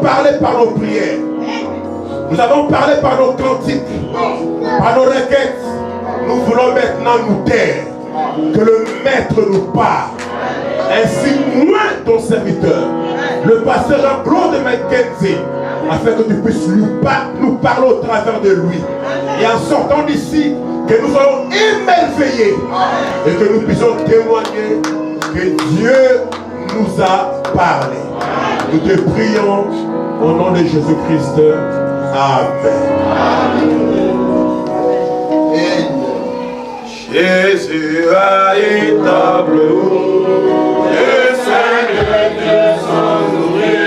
parlé par nos prières. Nous avons parlé par nos cantiques, par nos requêtes. Nous voulons maintenant nous taire. Que le Maître nous parle. Ainsi, moi, ton serviteur, le pasteur Jean-Claude Mackenzie, afin que tu puisses nous parler au travers de lui. Et en sortant d'ici, que nous soyons émerveillés et que nous puissions témoigner que Dieu nous a parlé. Nous te prions au nom de Jésus-Christ. Amen. Jésus a établi le Seigneur de son nourrir.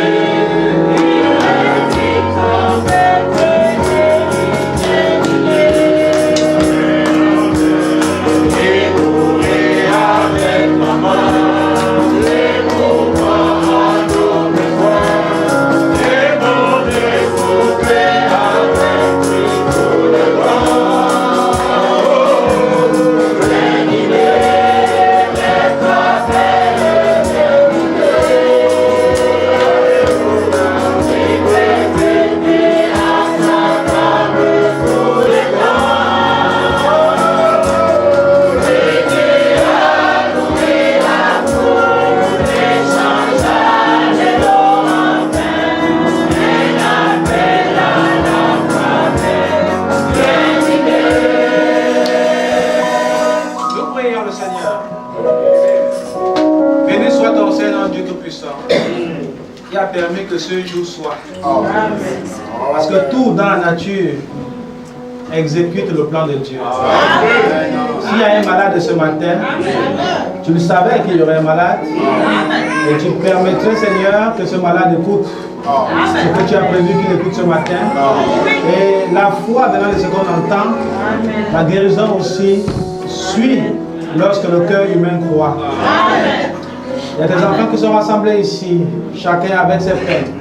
Permet que ce jour soit. Parce que tout dans la nature exécute le plan de Dieu. S'il y a un malade ce matin, tu le savais qu'il y aurait un malade et tu permettrais, Seigneur, que ce malade écoute ce que tu as prévu qu'il écoute ce matin. Et la foi venant de ce qu'on entend, la guérison aussi suit lorsque le cœur humain croit. Il y a des enfants qui sont rassemblés ici, chacun avec ses peines,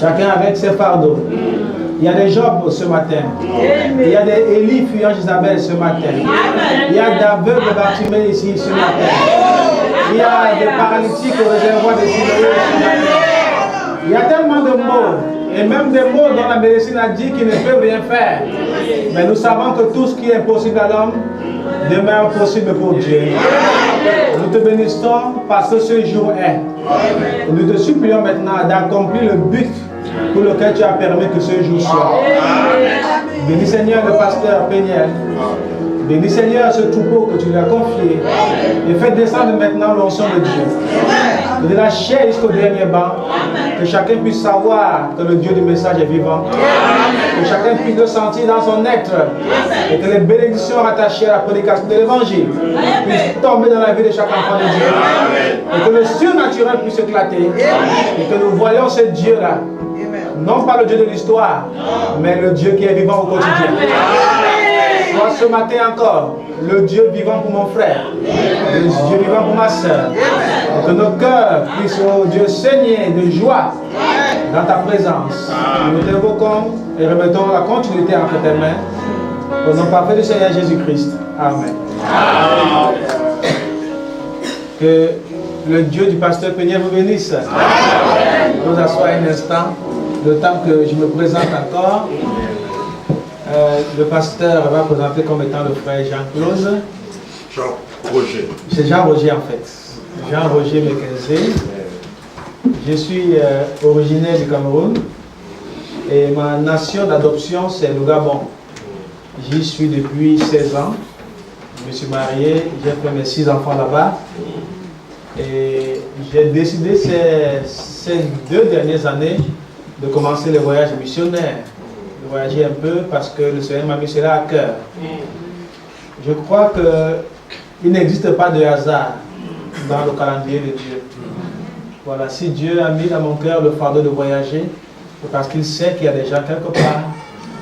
chacun avec ses fardeaux. Il y a des Job ce matin. Il y a des Élie fuyant Isabelle ce matin. Il y a d'aveugles Bartimée ici ce matin. Il y a des paralytiques au réservoir de Siloé ce matin. Il y a tellement de mots, et même des mots dont la médecine a dit qu'ils ne peuvent rien faire. Mais nous savons que tout ce qui est impossible à l'homme demeure possible pour Dieu. Nous te bénissons parce que ce jour est. Nous te supplions maintenant d'accomplir le but pour lequel tu as permis que ce jour soit. Bénis Seigneur le pasteur Péniel. Bénis Seigneur ce troupeau que tu lui as confié. Et fais descendre maintenant l'onction de Dieu. De la chair jusqu'au dernier banc. Que chacun puisse savoir que le Dieu du message est vivant. Que chacun puisse le sentir dans son être. Et que les bénédictions rattachées à la prédication de l'évangile puissent tomber dans la vie de chaque enfant de Dieu. Et que le surnaturel puisse éclater. Et que nous voyons ce Dieu-là. Non pas le Dieu de l'histoire, mais le Dieu qui est vivant au quotidien. Moi ce matin encore, le Dieu vivant pour mon frère, le Dieu vivant pour ma soeur. Et que nos cœurs puissent, oh Dieu, saigner de joie dans ta présence. Nous t'invoquons et remettons la continuité entre tes mains. Au nom parfait du Seigneur Jésus-Christ. Amen. Que le Dieu du pasteur Péniel vous bénisse. Nous asseoir un instant, le temps que je me présente encore. Le pasteur va présenter comme étant le frère Jean-Claude. Jean-Roger. C'est Jean-Roger en fait. Jean-Roger Mackenzie. Je suis originaire du Cameroun et ma nation d'adoption c'est le Gabon. J'y suis depuis 16 ans. Je me suis marié, j'ai fait mes 6 enfants là-bas. Et j'ai décidé ces 2 dernières années de commencer le voyage missionnaire. De voyager un peu parce que le Seigneur m'a mis cela à cœur. Je crois qu'il n'existe pas de hasard dans le calendrier de Dieu. Voilà, si Dieu a mis dans mon cœur le fardeau de voyager, c'est parce qu'il sait qu'il y a des gens quelque part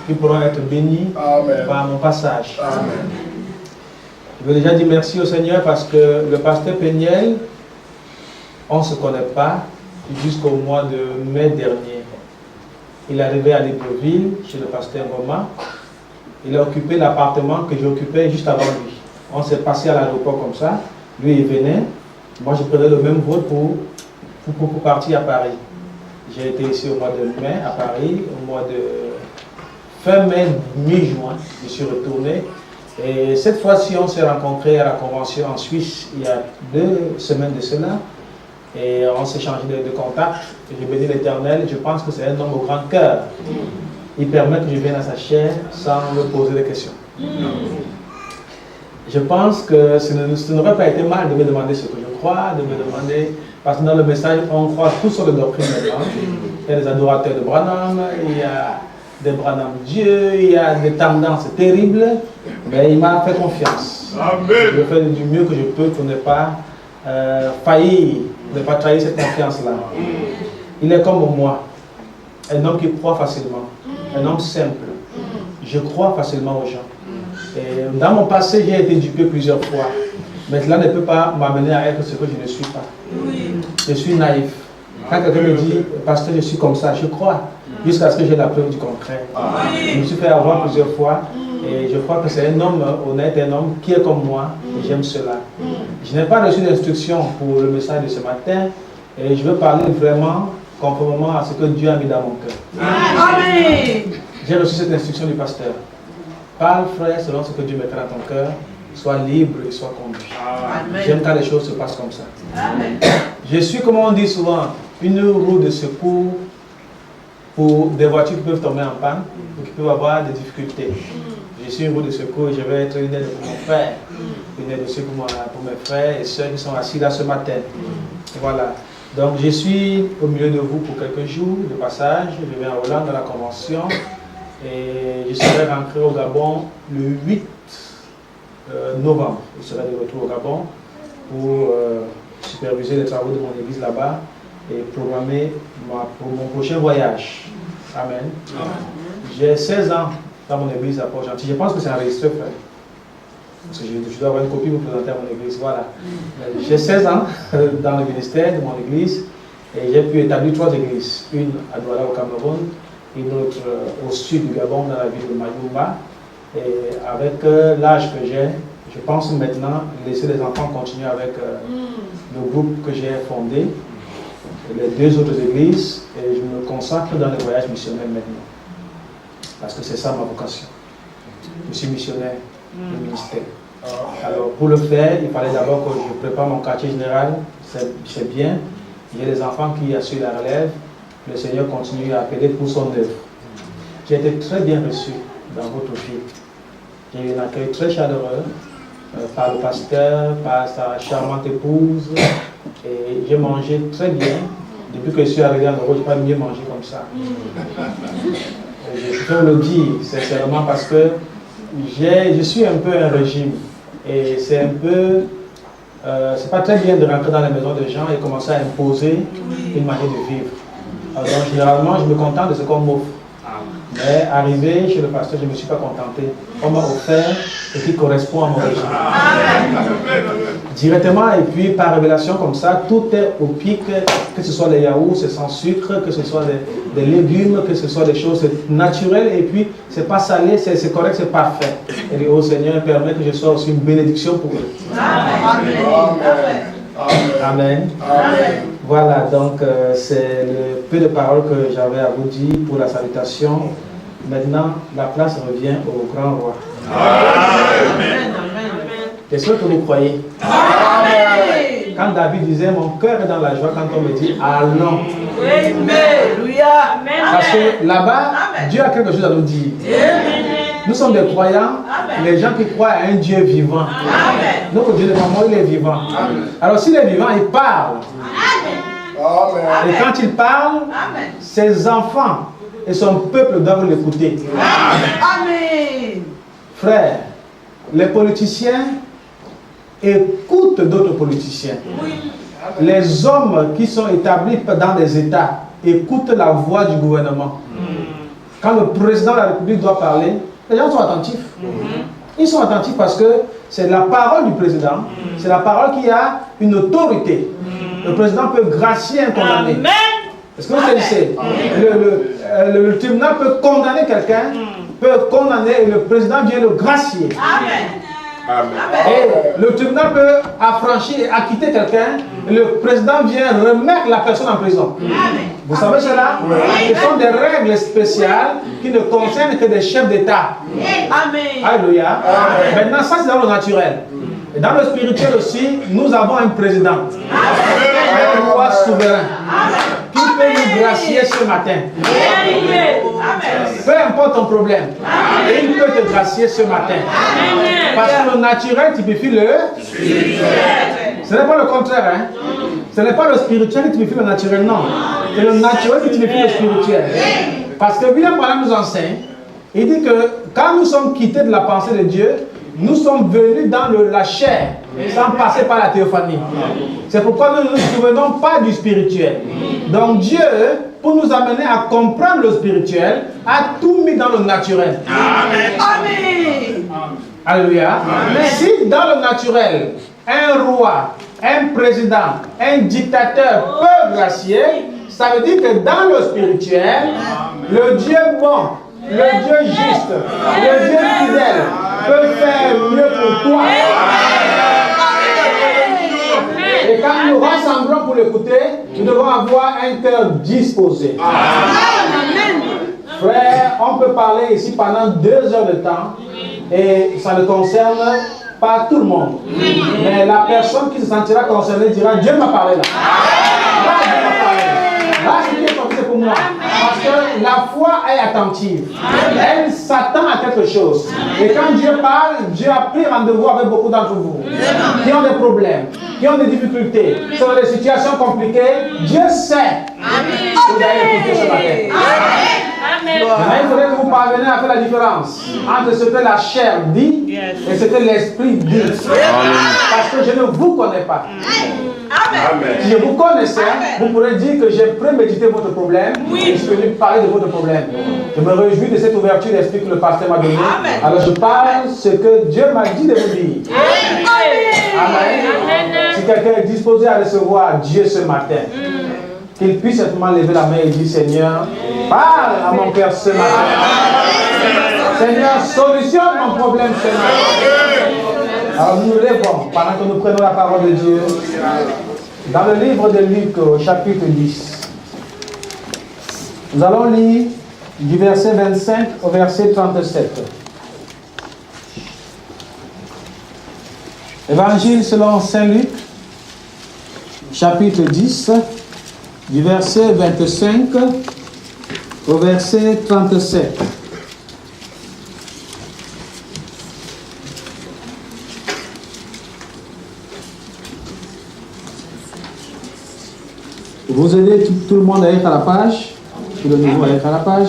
qui pourront être bénis par mon passage. Amen. Je veux déjà dire merci au Seigneur parce que le pasteur Péniel, on ne se connaît pas jusqu'au mois de mai dernier. Il est arrivé à Libreville, chez le pasteur Ngoma. Il a occupé l'appartement que j'occupais juste avant lui. On s'est passé à l'aéroport comme ça. Lui, il venait. Moi, je prenais le même vol pour partir à Paris. J'ai été ici au mois de mai à Paris, au mois de fin mai, mi-juin, je suis retourné. Et cette fois-ci, on s'est rencontrés à la convention en Suisse il y a 2 semaines de cela. Et on s'est changé de contact. J'ai béni l'Éternel. Je pense que c'est un homme au grand cœur. Il permet que je vienne à sa chair sans me poser des questions. Je pense que ce n'aurait pas été mal de me demander ce que je crois, de me demander, parce que dans le message, on croit tous sur les doctrines maintenant. Il y a des adorateurs de Branham, il y a des Branham Dieu, il y a des tendances terribles, mais il m'a fait confiance. Amen. Je fais du mieux que je peux pour ne pas faillir, ne pas trahir cette confiance-là. Il est comme moi, un homme qui croit facilement, un homme simple. Je crois facilement aux gens. Et dans mon passé, j'ai été dupé plusieurs fois. Mais cela ne peut pas m'amener à être ce que je ne suis pas. Je suis naïf. Quand quelqu'un me dit, pasteur, je suis comme ça, je crois. Jusqu'à ce que j'ai la preuve du contraire. Je me suis fait avoir plusieurs fois. Et je crois que c'est un homme honnête, un homme qui est comme moi. Et j'aime cela. Je n'ai pas reçu d'instruction pour le message de ce matin. Et je veux parler vraiment conformément à ce que Dieu a mis dans mon cœur. Amen. J'ai reçu cette instruction du pasteur. Parle, frère, selon ce que Dieu mettra dans ton cœur. Sois libre et sois conduit. J'aime quand les choses se passent comme ça. Amen. Je suis, comme on dit souvent, une roue de secours pour des voitures qui peuvent tomber en panne ou qui peuvent avoir des difficultés. Je suis une roue de secours et je vais être une aide pour mon frère, une aide aussi pour mes frères et sœurs qui sont assis là ce matin. Et voilà. Donc je suis au milieu de vous pour quelques jours de passage. Je viens à Hollande à la convention. Et je serai rentré au Gabon le 8 novembre. Je serai de retour au Gabon pour superviser les travaux de mon église là-bas et programmer pour mon prochain voyage. Amen. J'ai 16 ans dans mon église à Port-Gentil. Je pense que c'est enregistré, frère. Parce que je dois avoir une copie pour présenter à mon église. Voilà. J'ai 16 ans dans le ministère de mon église et j'ai pu établir 3 églises. Une à Douala au Cameroun, une autre au sud du Gabon, dans la ville de Mayumba. Et avec l'âge que j'ai, je pense maintenant laisser les enfants continuer avec le groupe que j'ai fondé, les 2 autres églises, et je me consacre dans les voyages missionnaires maintenant. Parce que c'est ça ma vocation. Je suis missionnaire du ministère. Alors pour le faire, il fallait d'abord que je prépare mon quartier général, c'est bien. J'ai des enfants qui assurent la relève. Le Seigneur continue à appeler pour son œuvre. J'ai été très bien reçu dans votre vie. J'ai eu un accueil très chaleureux par le pasteur, par sa charmante épouse. Et j'ai mangé très bien. Depuis que je suis arrivé en Europe, je n'ai pas mieux mangé comme ça. Je peux le dire sincèrement parce que je suis un peu un régime. Et c'est un peu... c'est pas très bien de rentrer dans les maisons des gens et commencer à imposer une manière de vivre. Alors, généralement, je me contente de ce qu'on m'offre. Mais arrivé chez le pasteur, je ne me suis pas contenté. On m'a offert ce qui correspond à mon régime. Directement, et puis par révélation comme ça, tout est au pic, que ce soit les yaourts, c'est sans sucre, que ce soit des légumes, que ce soit des choses naturelles, et puis c'est pas salé, c'est correct, c'est parfait. Et le Seigneur permet que je sois aussi une bénédiction pour eux. Amen. Amen. Amen. Voilà, donc c'est le peu de paroles que j'avais à vous dire pour la salutation. Maintenant, la place revient au grand roi. Amen. Est-ce que vous croyez? Amen. Quand David disait, mon cœur est dans la joie quand on me dit, allons. Alléluia. Parce que là-bas, Dieu a quelque chose à nous dire. Nous sommes des croyants, les gens qui croient à un Dieu vivant. Amen. Notre Dieu de maman, il est vivant. Amen. Alors s'il est vivant, il parle. Amen. Et quand il parle, ses enfants et son peuple doivent l'écouter. Amen. Frère, les politiciens écoutent d'autres politiciens. Oui. Les hommes qui sont établis dans les États écoutent la voix du gouvernement. Quand le président de la République doit parler, les gens sont attentifs. Ils sont attentifs parce que c'est la parole du président, c'est la parole qui a une autorité. Le président peut gracier un condamné. Est-ce que vous savez? Le tribunal peut condamner quelqu'un, peut condamner et le président vient le gracier. Et le tribunal peut affranchir et acquitter quelqu'un, et le président vient remettre la personne en prison. Vous savez cela? Ce sont des règles spéciales qui ne concernent que des chefs d'État. Amen. Alléluia. Maintenant, ça c'est dans le naturel. Et dans le spirituel aussi, nous avons un président, un roi souverain, qui peut nous gracier ce matin. Peu importe ton problème, et il peut te gracier ce matin. Parce que le naturel typifie le spirituel. Ce n'est pas le contraire, hein? Ce n'est pas le spirituel qui typifie le naturel, non. C'est le naturel qui typifie le spirituel. Parce que William Branham nous enseigne, il dit que quand nous sommes quittés de la pensée de Dieu, nous sommes venus dans la chair, sans passer par la théophanie. C'est pourquoi nous ne nous souvenons pas du spirituel. Donc Dieu, pour nous amener à comprendre le spirituel, a tout mis dans le naturel. Amen. Amen. Alléluia. Si dans le naturel, un roi, un président, un dictateur peut gracier, ça veut dire que dans le spirituel, le Dieu bon, le Dieu juste, le Dieu fidèle peut faire mieux pour toi. Et quand nous rassemblons pour l'écouter, nous devons avoir un cœur disposé. Frère, on peut parler ici pendant 2 heures de temps et ça ne concerne pas tout le monde. Mais la personne qui se sentira concernée dira: Dieu m'a parlé là. Là, Dieu m'a parlé. Là, c'est pour moi. Parce que la foi est attentive. Elle s'attend à quelque chose. Et quand Dieu parle, Dieu a pris rendez-vous avec beaucoup d'entre vous qui ont des problèmes, qui ont des difficultés, sur des situations compliquées. Dieu sait que vous allez écouter ce matin. Maintenant, il faudrait que vous parveniez à faire la différence entre ce que la chair dit et ce que l'esprit dit. Parce que je ne vous connais pas. Si je vous connaissais, vous pourrez dire que j'ai prémédité votre problème et je suis venu parler de votre problème. Je me réjouis de cette ouverture d'esprit que le pasteur m'a donnée. Alors je parle ce que Dieu m'a dit de vous dire. Amen. Si quelqu'un est disposé à recevoir Dieu ce matin, qu'il puisse simplement lever la main et dire: Seigneur, parle à mon cœur ce matin. Seigneur, solutionne mon problème ce matin. Alors nous lèvons pendant que nous prenons la parole de Dieu dans le livre de Luc au chapitre 10. Nous allons lire du verset 25 au verset 37. Évangile selon Saint Luc, chapitre 10, du verset 25 au verset 37. Vous aidez tout le monde à être à la page, tout le niveau à être à la page,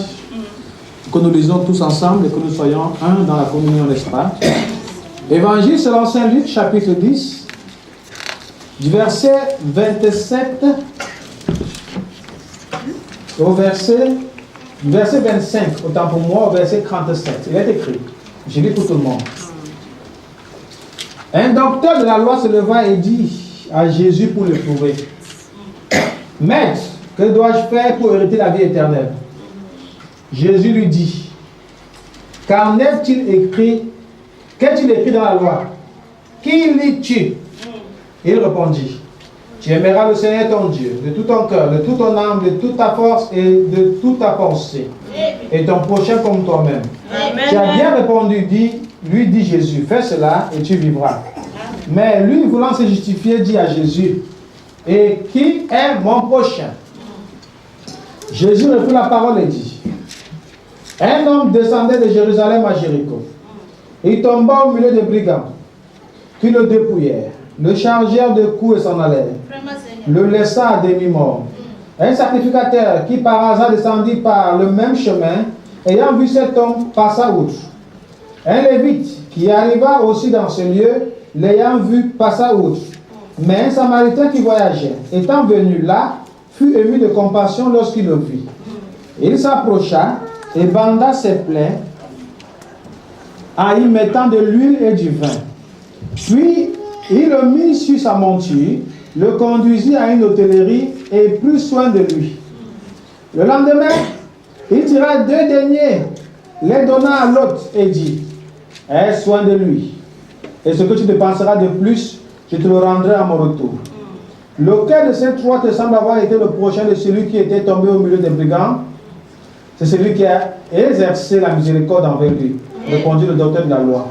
que nous lisons tous ensemble et que nous soyons un dans la communion, n'est-ce pas? Évangile selon Saint Luc, chapitre 10, du verset 27 au verset 25, autant pour moi, au verset 37. Il est écrit, je lis pour tout le monde. Un docteur de la loi se leva et dit à Jésus pour le prouver: Maître, que dois-je faire pour hériter la vie éternelle? Jésus lui dit: Qu'en est-il écrit? Qu'est-il écrit dans la loi? Qui lis-tu? Il répondit: Tu aimeras le Seigneur ton Dieu de tout ton cœur, de toute ton âme, de toute ta force et de toute ta pensée, et ton prochain comme toi-même. Tu as bien répondu, lui dit Jésus, fais cela et tu vivras. Mais lui, voulant se justifier, dit à Jésus: Et qui est mon prochain? Jésus reprit la parole et dit: Un homme descendait de Jérusalem à Jéricho. Il tomba au milieu des brigands, qui le dépouillèrent, le chargèrent de coups et s'en allèrent, le laissa à demi-mort. Un sacrificateur qui par hasard descendit par le même chemin, ayant vu cet homme, passa outre. Un lévite qui arriva aussi dans ce lieu, l'ayant vu, passa outre. Mais un Samaritain qui voyageait, étant venu là, fut ému de compassion lorsqu'il le vit. Il s'approcha et banda ses plaies en y mettant de l'huile et du vin. Puis il le mit sur sa monture, le conduisit à une hôtellerie et prit soin de lui. Le lendemain, il tira 2 deniers, les donna à l'hôte et dit: Aie soin de lui, et ce que tu dépenseras de plus, je te le rendrai à mon retour. Lequel de ces trois te semble avoir été le prochain de celui qui était tombé au milieu des brigands? C'est celui qui a exercé la miséricorde envers lui, répondit le docteur de la loi.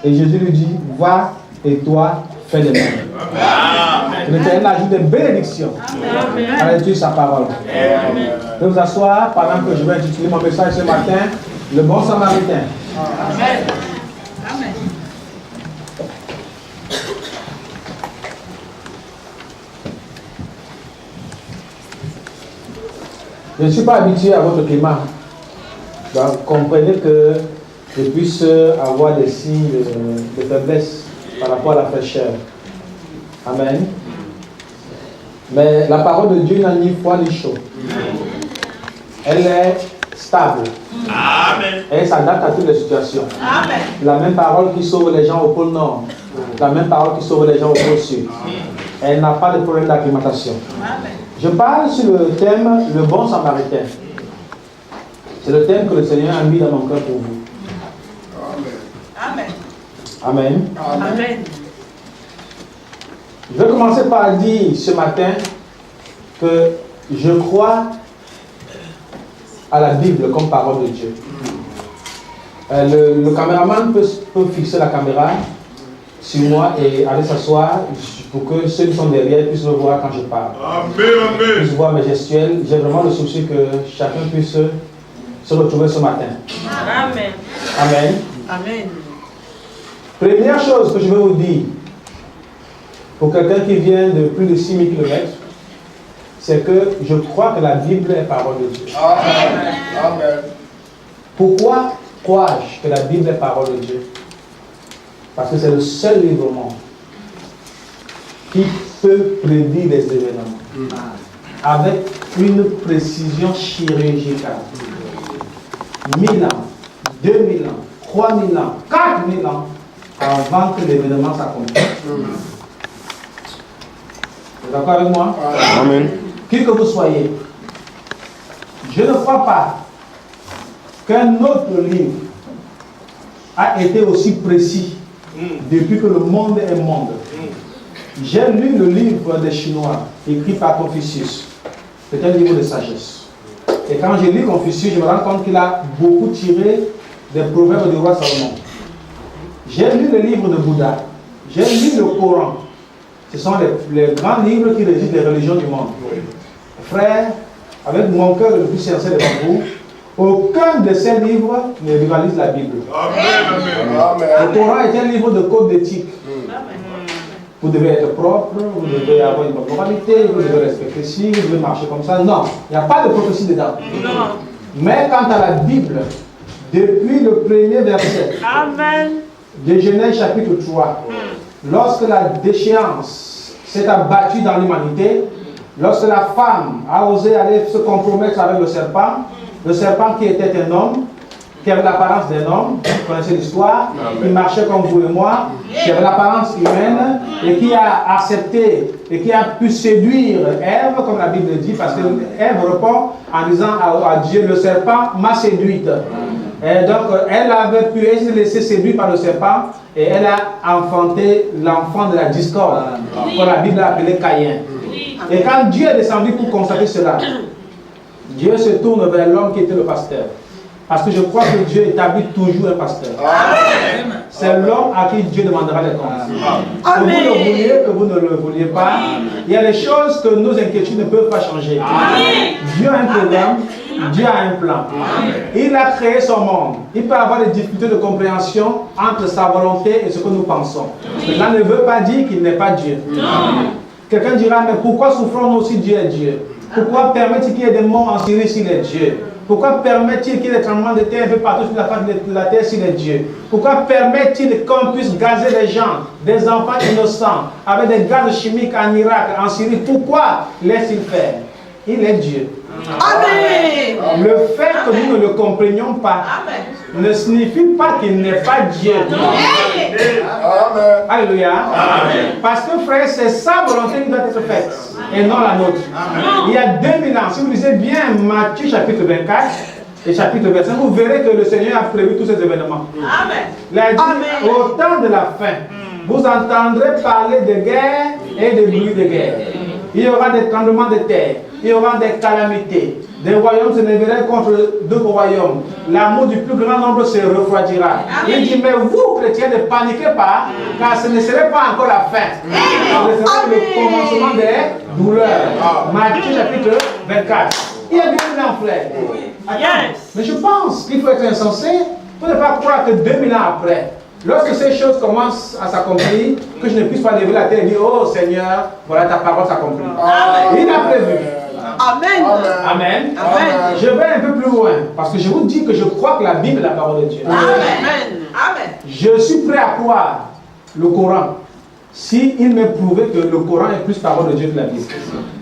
Et Jésus lui dit, va et toi, fais de même. L'Éternel ajoute des bénédictions à l'étude de sa parole. Je vais vous asseoir pendant que je vais intituler mon message ce matin, le bon samaritain. Amen. Amen. Je ne suis pas habitué à votre climat. Donc, comprenez que je puisse avoir des signes de faiblesse par rapport à la fraîcheur. Amen. Mais la parole de Dieu n'a ni froid ni chaud. Elle est stable. Amen. Et elle s'adapte à toutes les situations. Amen. La même parole qui sauve les gens au pôle Nord. La même parole qui sauve les gens au pôle Sud. Elle n'a pas de problème d'acclimatation. Amen. Je parle sur le thème le bon samaritain. C'est le thème que le Seigneur a mis dans mon cœur pour vous. Amen. Amen. Amen. Je vais commencer par dire ce matin que je crois à la Bible comme parole de Dieu. Le caméraman peut fixer la caméra sur moi et aller s'asseoir pour que ceux qui sont derrière puissent me voir quand je parle. Amen. Puissent voir mes gestuels. J'ai vraiment le souci que chacun puisse se retrouver ce matin. Amen. Amen. Amen. Première chose que je vais vous dire, pour quelqu'un qui vient de plus de 6000 km, c'est que je crois que la Bible est parole de Dieu. Amen. Pourquoi crois-je que la Bible est parole de Dieu? Parce que c'est le seul livre au monde qui peut prédire les événements avec une précision chirurgicale. 1000 ans, 2000 ans, 3000 ans, 4000 ans avant que l'événement s'accomplisse. Vous êtes d'accord avec moi? Amen. Qui que vous soyez, je ne crois pas qu'un autre livre a été aussi précis depuis que le monde est monde. J'ai lu le livre des Chinois, écrit par Confucius. C'est un livre de sagesse. Et quand j'ai lu Confucius, je me rends compte qu'il a beaucoup tiré des proverbes du roi Salomon. J'ai lu le livre de Bouddha. J'ai lu le Coran. Ce sont les grands livres qui régissent les religions du monde. Frères, avec mon cœur le plus sincère devant vous, aucun de ces livres ne rivalise la Bible. Amen. Le Coran est un livre de code d'éthique. Vous devez être propre, vous devez avoir une bonne moralité, vous devez respecter ci, vous devez marcher comme ça. Non, il n'y a pas de prophétie dedans. Non. Mais quant à la Bible, depuis le premier verset Amen. de Genèse chapitre 3, lorsque la déchéance s'est abattue dans l'humanité, lorsque la femme a osé aller se compromettre avec le serpent qui était un homme, qui avait l'apparence d'un homme, vous connaissez l'histoire, qui marchait comme vous et moi, qui avait l'apparence humaine, et qui a accepté, et qui a pu séduire Ève, comme la Bible dit, parce que Ève répond en disant à Dieu, le serpent m'a séduite. Et donc, elle avait pu se laisser séduire par le serpent, et elle a enfanté l'enfant de la discorde, que la Bible a appelé Caïn. Et quand Dieu est descendu pour constater cela, Dieu se tourne vers l'homme qui était le pasteur. Parce que je crois que Dieu établit toujours un pasteur. C'est l'homme à qui Dieu demandera les comptes. Que vous le vouliez, que vous ne le vouliez pas, il y a des choses que nos inquiétudes ne peuvent pas changer. Dieu a un programme, Dieu a un plan. Il a créé son monde. Il peut avoir des difficultés de compréhension entre sa volonté et ce que nous pensons. Cela ne veut pas dire qu'il n'est pas Dieu. Quelqu'un dira, mais pourquoi souffrons-nous si Dieu est Dieu? Pourquoi permet-il qu'il y ait des morts en Syrie s'il est Dieu? Pourquoi permet-il qu'il y ait des tremblements de terre un peu partout sur la face de la terre s'il est Dieu? Pourquoi permet-il qu'on puisse gazer les gens, des enfants innocents, avec des gaz chimiques en Irak, en Syrie? Pourquoi laisse-t-il faire? Il est Dieu. Amen. Le fait que nous ne le comprenions pas ne signifie pas qu'il n'est pas Dieu. Amen. Alléluia. Parce que frère, c'est sa volonté qui doit être faite et non la nôtre. Il y a 2000 ans, si vous lisez bien Matthieu chapitre 24 et chapitre 25, vous verrez que le Seigneur a prévu tous ces événements. Il a dit, au temps de la fin, vous entendrez parler de guerre et de bruit de guerre. Il y aura des tremblements de terre. Il y aura des calamités. Des royaumes se lèveront contre d'autres royaumes. L'amour du plus grand nombre se refroidira. Il dit, mais vous, chrétiens, ne paniquez pas, car ce ne serait pas encore la fin. Ce serait le commencement des douleurs. Matthieu chapitre 24. Il y a bien un frère. Mais je pense qu'il faut être insensé pour ne pas croire que 2000 ans après, lorsque ces choses commencent à s'accomplir, que je ne puisse pas lever la tête et dire, oh Seigneur, voilà ta parole s'accomplit. Il a prévu. Amen. Amen. Amen. Je vais un peu plus loin, parce que je vous dis que je crois que la Bible est la parole de Dieu. Amen. Amen. Je suis prêt à croire le Coran, s'il m'est prouvé que le Coran est plus parole de Dieu que la Bible.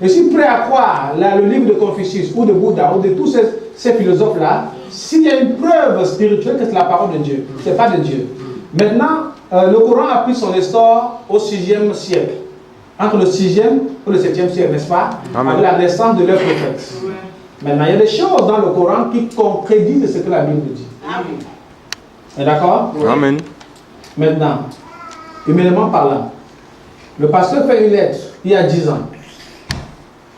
Je suis prêt à croire le livre de Confucius, ou de Bouddha, ou de tous ces philosophes-là, s'il y a une preuve spirituelle que c'est la parole de Dieu. Ce n'est pas de Dieu. Maintenant, le Coran a pris son essor au 6e siècle. Entre le 6e et le 7e siècle, n'est-ce pas? Avec la naissance de leur prophète. Maintenant, il y a des choses dans le Coran qui contredisent ce que la Bible dit. Est d'accord? Amen. Maintenant, humainement parlant, le pasteur fait une lettre il y a 10 ans.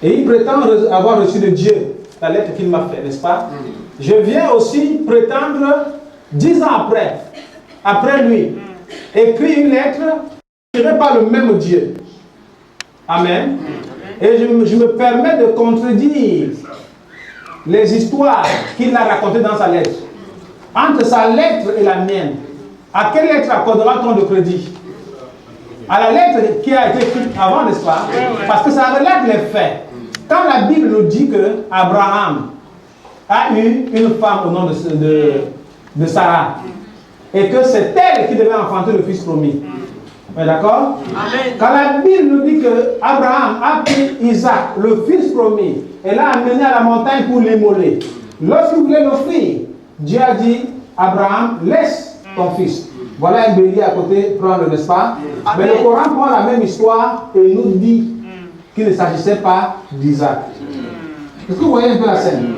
Et il prétend avoir reçu de Dieu la lettre qu'il m'a faite, n'est-ce pas? Je viens aussi prétendre 10 ans après lui, écrire une lettre qui n'est pas le même Dieu. Amen. Et je me permets de contredire les histoires qu'il a racontées dans sa lettre. Entre sa lettre et la mienne, à quelle lettre accordera-t-on le crédit? À la lettre qui a été écrite avant, n'est-ce pas? Parce que ça relève les faits. Quand la Bible nous dit que Abraham a eu une femme au nom de Sarah, et que c'est elle qui devait enfanter le fils promis. D'accord? Quand la Bible nous dit que Abraham a pris Isaac, le fils promis, et l'a amené à la montagne pour l'immoler. Lorsqu'il voulait l'offrir, Dieu a dit, Abraham, laisse ton fils. Voilà un bélier à côté, prendre, n'est-ce pas? Mais le Coran prend la même histoire et nous dit qu'il ne s'agissait pas d'Isaac. Est-ce que vous voyez un peu la scène?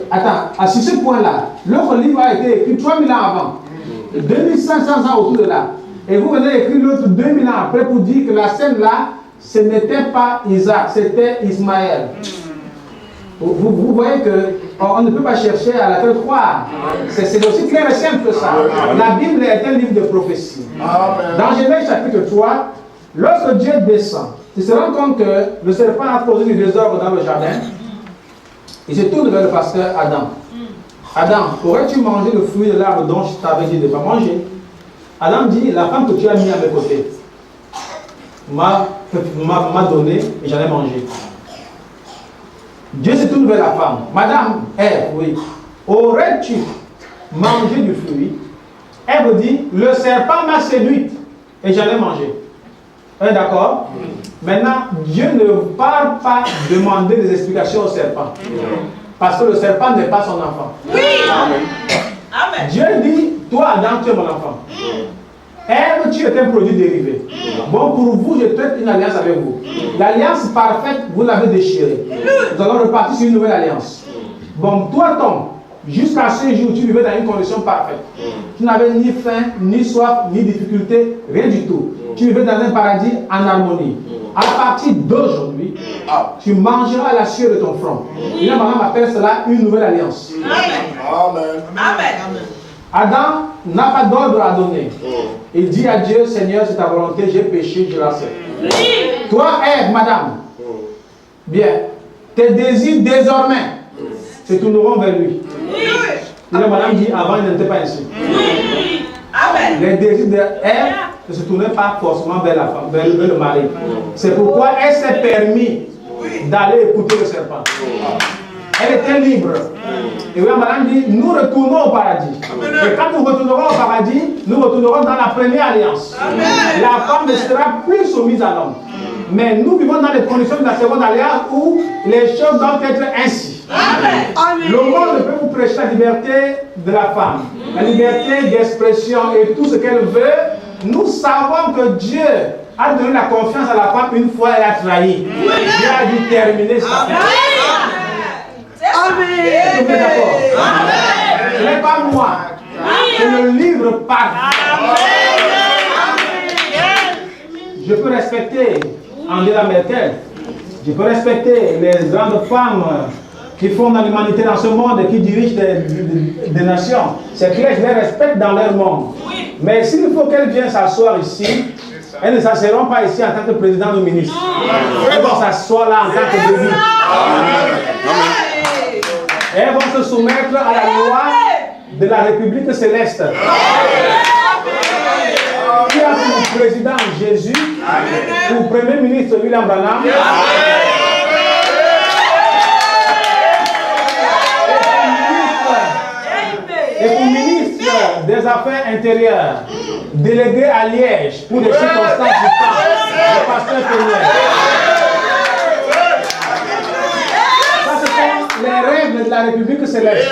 Attends, sur ce point-là, l'autre livre a été écrit 3000 ans avant, 2500 ans autour de là. Et vous venez écrire l'autre 2000 ans après pour dire que la scène là, ce n'était pas Isaac, c'était Ismaël. Vous voyez qu'on ne peut pas chercher à laquelle croire. C'est aussi clair et simple que ça. La Bible est un livre de prophétie. Dans Genèse chapitre 3, lorsque Dieu descend, il se rend compte que le serpent a causé du désordre dans le jardin. Il se tourne vers le pasteur Adam. Adam, aurais-tu mangé le fruit de l'arbre dont je t'avais dit de ne pas manger? Adam dit, la femme que tu as mis à mes côtés m'a donné et j'en ai mangé. Dieu se tourne vers la femme. Madame, Ève, oui, aurais-tu mangé du fruit? Ève dit, le serpent m'a séduite et j'en ai mangé. D'accord? Maintenant, Dieu ne part pas demander des explications au serpent. Parce que le serpent n'est pas son enfant. Oui. Amen. Dieu dit, toi Adam, tu es mon enfant. Ève, tu es un produit dérivé. Bon, pour vous, je traite une alliance avec vous. L'alliance parfaite, vous l'avez déchirée. Nous allons repartir sur une nouvelle alliance. Bon, toi, Tom, jusqu'à ce jour, tu vivais dans une condition parfaite. Tu n'avais ni faim, ni soif, ni difficulté, rien du tout. Tu vivais dans un paradis en harmonie. À partir d'aujourd'hui, tu mangeras la sueur de ton front. Et là, maman appelle cela une nouvelle alliance. Amen. Amen. Adam n'a pas d'ordre à donner. Il dit à Dieu, Seigneur, c'est ta volonté, j'ai péché, je l'accepte. Toi, Ève, madame, bien, tes désirs désormais se tourneront vers lui. Et là, madame dit, avant, il n'était pas ainsi. Amen. Les désirs d'Ève ne se tournaient pas forcément vers la femme, vers le mari. C'est pourquoi elle s'est permis d'aller écouter le serpent. Elle était libre. Et là, madame dit, nous retournons au paradis. Et quand nous retournerons au paradis, nous retournerons dans la première alliance. La femme ne sera plus soumise à l'homme. Mais nous vivons dans les conditions de la seconde alliance où les choses doivent être ainsi. Le monde peut vous prêcher la liberté de la femme, la liberté d'expression et tout ce qu'elle veut. Nous savons que Dieu a donné la confiance à la femme une fois elle a trahi. Dieu a dû terminer ça. Amen. Est-ce que vous êtes d'accord? Ce n'est pas moi. C'est le livre parle. Je peux respecter Angela Merkel. Je peux respecter les grandes femmes qui font dans l'humanité dans ce monde et qui dirigent des nations. C'est clair, je les respecte dans leur monde. Mais s'il faut qu'elles viennent s'asseoir ici, elles ne s'asseront pas ici en tant que président ou ministre. Elles vont s'asseoir là en tant que bébé. Elles vont se soumettre à la loi de la République céleste. Qui a pour président Jésus, pour premier ministre William Branham, et pour ministre des Affaires intérieures, délégué à Liège pour les circonstances du temps, le pasteur Péniel. Ça, ce sont les règles de la République céleste.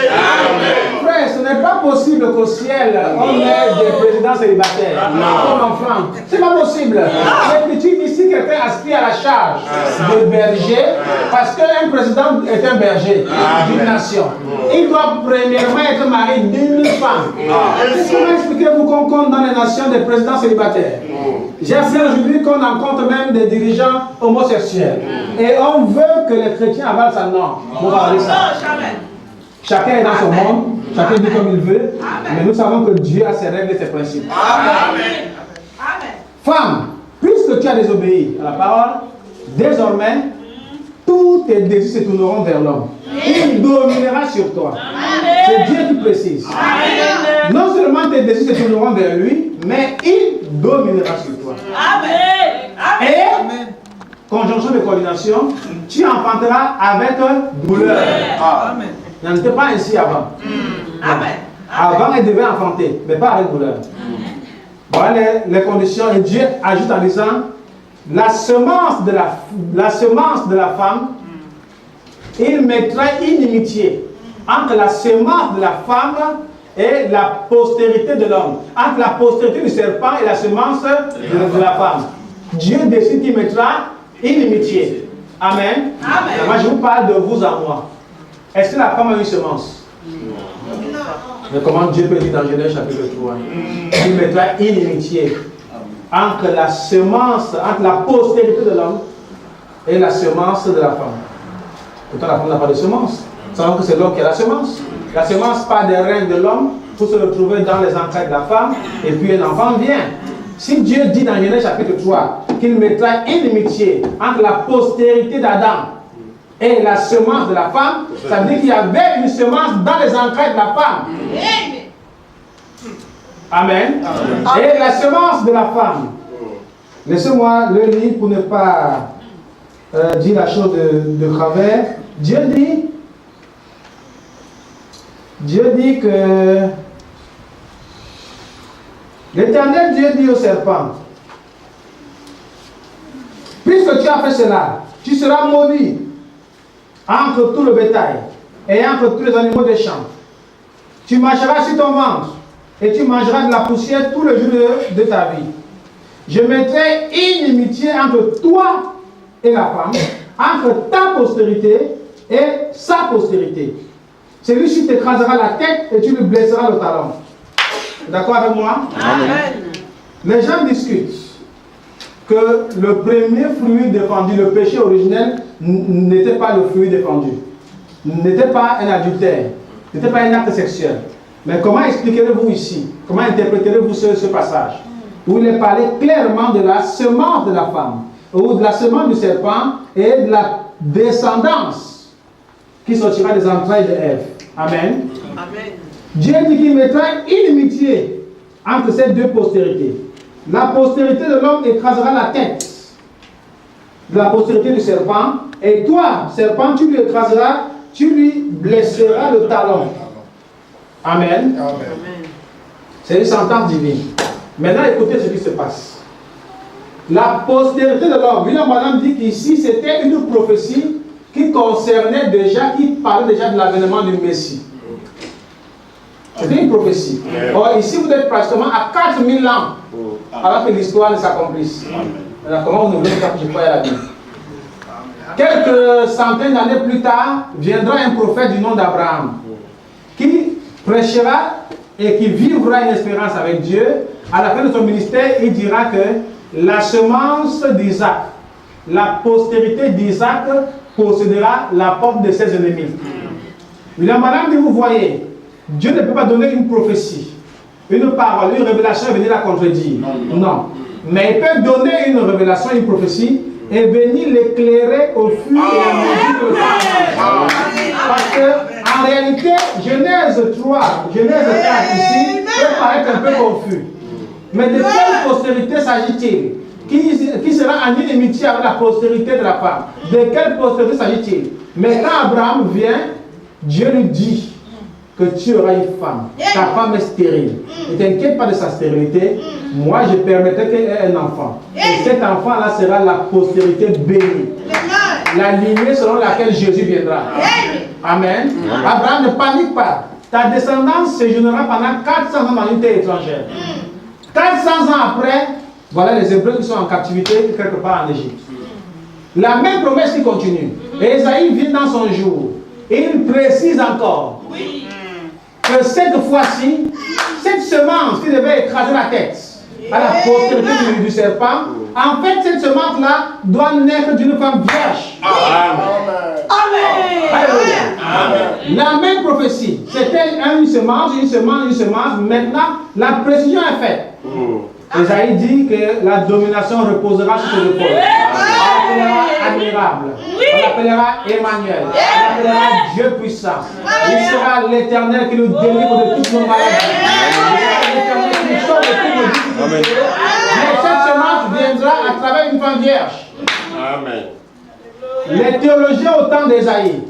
Frère, ce n'est pas possible qu'au ciel, on ait des présidents célibataires, comme en France. C'est pas possible. Les petits, ici, quelqu'un aspire à la charge de berger, parce qu'un président est un berger d'une nation. Il doit premièrement être marié d'une femme. Comment expliquez-vous qu'on compte dans les nations des présidents célibataires? J'ai appris aujourd'hui qu'on en compte même des dirigeants homosexuels. Et on veut que les chrétiens avalent ça. Non, on va avaler ça. Chacun est dans son monde, chacun dit comme il veut, mais nous savons que Dieu a ses règles et ses principes. Amen. Femme, puisque tu as désobéi à la parole, désormais, tous tes désirs se tourneront vers l'homme. Il dominera sur toi. C'est Dieu qui précise. Non seulement tes désirs se tourneront vers lui, mais il dominera sur toi. Et, conjonction de coordination, tu enfanteras avec douleur. Amen. Il n'en était pas ainsi avant. Avant, elle devait enfanter, mais pas avec douleur. Voilà les conditions. Et Dieu ajoute en disant, la semence de la femme, il mettra inimitié entre la semence de la femme et la postérité de l'homme. Entre la postérité du serpent et la semence de la femme. Dieu décide qu'il mettra inimitié. Amen. Amen. Moi, je vous parle de vous à moi. Est-ce que la femme a une semence? Mais comment Dieu peut dire dans Genèse chapitre 3? Il mettra inimitié entre la semence, entre la postérité de l'homme et la semence de la femme. Pourtant, la femme n'a pas de semence. Nous savons que c'est l'homme qui a la semence. La semence part des reins de l'homme pour se retrouver dans les entrailles de la femme, et puis un enfant vient. Si Dieu dit dans Genèse chapitre 3 qu'il mettra inimitié entre la postérité d'Adam et la semence de la femme, ça veut dire qu'il y avait une semence dans les entrailles de la femme. Amen. Et la semence de la femme. Laissez-moi le lire pour ne pas dire la chose de travers. Dieu dit que l'Éternel Dieu dit au serpent, puisque tu as fait cela, tu seras maudit entre tout le bétail et entre tous les animaux des champs. Tu marcheras sur ton ventre et tu mangeras de la poussière tout le jour de ta vie. Je mettrai inimitié entre toi et la femme, entre ta postérité et sa postérité. Celui-ci t'écrasera la tête et tu lui blesseras le talon. D'accord avec moi? Amen. Les gens discutent que le premier fruit défendu, le péché originel, n'était pas le fruit défendu, n'était pas un adultère, n'était pas un acte sexuel. Mais comment expliquerez-vous ici, comment interpréterez-vous ce passage où il est parlé clairement de la semence de la femme, ou de la semence du serpent et de la descendance qui sortira des entrailles de Ève. Amen. Amen. Dieu dit qu'il mettra inimitié entre ces deux postérités. La postérité de l'homme écrasera la tête de la postérité du serpent, et toi, serpent, tu lui écraseras, tu lui blesseras le talon. Amen. Amen. C'est une sentence divine. Maintenant, écoutez ce qui se passe. La postérité de l'homme, William Branham dit qu'ici, c'était une prophétie qui concernait déjà, qui parlait déjà de l'avènement du Messie. C'était une prophétie. Or, ici, vous êtes pratiquement à 4000 ans avant que l'histoire ne s'accomplisse. Alors, comment vous ne voulez pas que je croie à la Bible? Quelques centaines d'années plus tard, viendra un prophète du nom d'Abraham qui prêchera et qui vivra une espérance avec Dieu. À la fin de son ministère, il dira que la semence d'Isaac la postérité d'Isaac possédera la porte de ses ennemis. William Branham dit, vous voyez, Dieu ne peut pas donner une prophétie, une parole, une révélation et venir la contredire. Non. Mais il peut donner une révélation, une prophétie et venir l'éclairer au fur et à mesure que le temps avance. Parce que, en réalité, Genèse 3, Genèse 4 ici, peut paraître un peu confus. Mais de quelle postérité s'agit-il? Qui sera en inimitié avec la postérité de la femme? De quelle postérité s'agit-il? Mais quand Abraham vient, Dieu lui dit que tu auras une femme. Ta femme est stérile. Ne t'inquiète pas de sa stérilité. Moi, je permettrai qu'elle ait un enfant. Et cet enfant-là sera la postérité bénie. La lignée selon laquelle Jésus viendra. Amen. Abraham, ne panique pas. Ta descendance séjournera pendant 400 ans dans une terre étrangère. 400 ans après, voilà les Hébreux qui sont en captivité quelque part en Égypte. La même promesse qui continue. Et Esaïe vient dans son jour. Et il précise encore que cette fois-ci, cette semence qui devait écraser la tête à la postérité du serpent, en fait, cette semence-là doit naître d'une femme vierge. Amen. La même prophétie, c'était une semence. Maintenant, la précision est faite. Esaïe dit que la domination reposera sur ses épaules. On l'appellera admirable. On l'appellera Emmanuel. On l'appellera Dieu puissant. Il sera l'Éternel qui nous délivre de toutes nos maladies. L'Éternel qui nous sauve de toutes nos difficultés. Mais cette semence viendra à travers une femme vierge. Amen. Les théologiens au temps d'Esaïe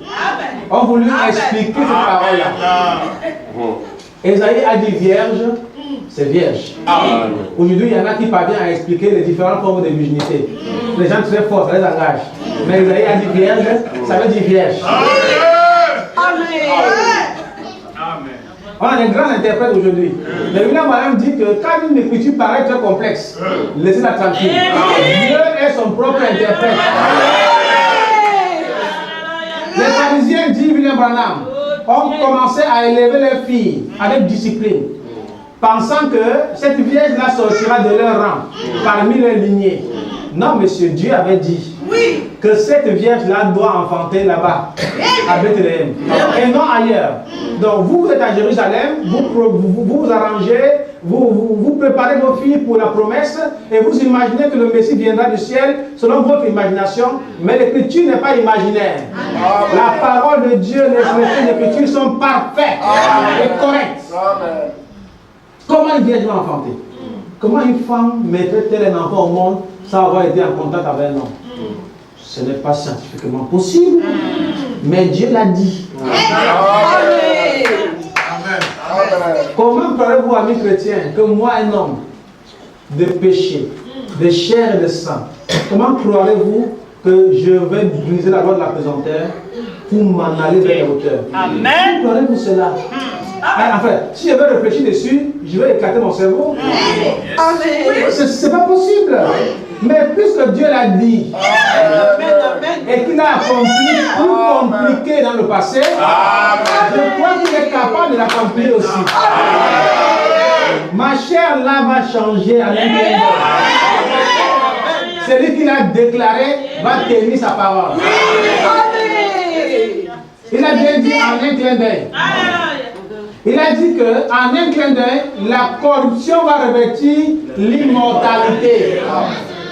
ont voulu expliquer cette parole-là. Esaïe a dit vierge, c'est vierge. Aujourd'hui, il y en a qui parviennent à expliquer les différentes formes de virginité. Les gens très forts, ça les engage. Mais Esaïe a dit vierge, ça veut dire vierge. On a des grands interprètes aujourd'hui. Mais William Branham dit que quand une écriture paraît très complexe, laissez-la tranquille. Dieu est son propre interprète. Les pharisiens, dit William Branham, ont commencé à élever leurs filles avec discipline, pensant que cette vierge-là sortira de leur rang, parmi leurs lignées. Non, monsieur, Dieu avait dit que cette vierge-là doit enfanter là-bas, à Bethléem, et non ailleurs. Donc, vous êtes à Jérusalem, vous arrangez, vous préparez vos filles pour la promesse, et vous imaginez que le Messie viendra du ciel selon votre imagination, mais l'écriture n'est pas imaginaire. La parole de Dieu, les écritures sont parfaites et correctes. Comment une vierge va enfanter? Comment une femme mettrait-elle un enfant au monde sans avoir été en contact avec un homme? Ce n'est pas scientifiquement possible, mais Dieu l'a dit. Comment croirez-vous, amis chrétiens, que moi, un homme de péché, de chair et de sang, comment croirez-vous que je vais briser la loi de la pesanteur pour m'en aller vers les hauteurs? Amen. Croirez-vous cela? Enfin, si je vais réfléchir dessus, je vais éclater mon cerveau. C'est pas possible. Mais puisque Dieu l'a dit et qu'il a accompli plus compliqué dans le passé, je crois qu'il est capable de l'accomplir aussi. Ma chair là va changer à l'intérieur. Celui qui l'a déclaré va tenir sa parole. Il a bien dit en un clin d'œil. Il a dit qu'en un clin d'œil, la corruption va revêtir l'immortalité,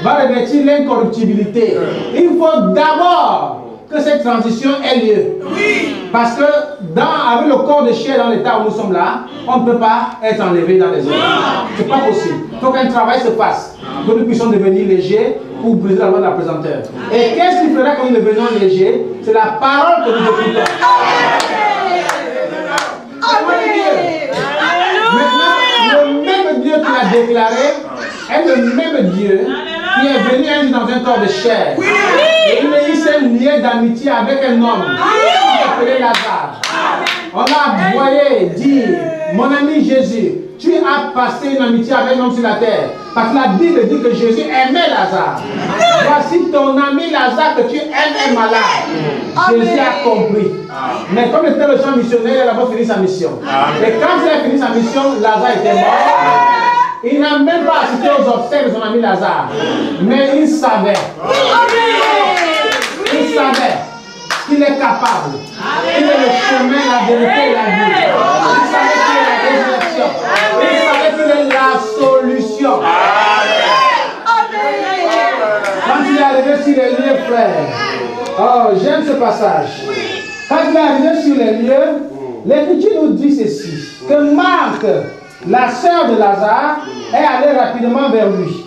va revêtir l'incorruptibilité. Il faut d'abord que cette transition ait lieu. Parce que avec le corps de chair dans l'état où nous sommes là, on ne peut pas être enlevé dans les airs. Ce n'est pas possible. Il faut qu'un travail se fasse, que nous puissions devenir légers pour briser la loi de la pesanteur. Et qu'est-ce qui fera que nous devenions légers? C'est la parole que nous écoutons. Maintenant, le même Dieu qui l'a déclaré est le même Dieu qui est venu un jour dans un corps de chair. Et il s'est lié d'amitié avec un homme qui s'appelait Lazare. On a voyé dire, mon ami Jésus, tu as passé une amitié avec un homme sur la terre. Parce que la Bible dit que Jésus aimait Lazare. Voici ton ami Lazare que tu aimes est malade. Jésus a compris. Mais comme était le champ missionnaire, il a fini sa mission. Et quand il a fini sa mission, Lazare était mort. Il n'a même pas assisté aux obsèques de son ami Lazare. Mais il savait. Il savait qu'il est capable. Il est le chemin, la vérité et la vie. Il savait qu'il est la résurrection. Il savait qu'il est la solution. Quand il est arrivé sur les lieux, frère, oh, j'aime ce passage. Quand il est arrivé sur les lieux, l'Écriture nous dit ceci, que Marthe, la sœur de Lazare, est allée rapidement vers lui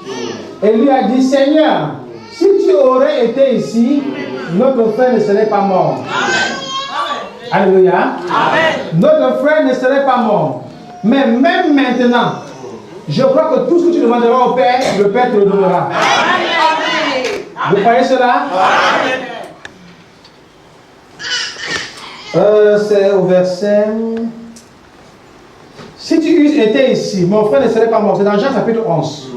et lui a dit, Seigneur, si tu aurais été ici, notre frère ne serait pas mort. Alléluia. Notre frère ne serait pas mort. Mais même maintenant, je crois que tout ce que tu demanderas au Père, le Père te le donnera. Vous croyez cela? C'est au verset... Si tu eusses été ici, mon frère ne serait pas mort. C'est dans Jean chapitre 11.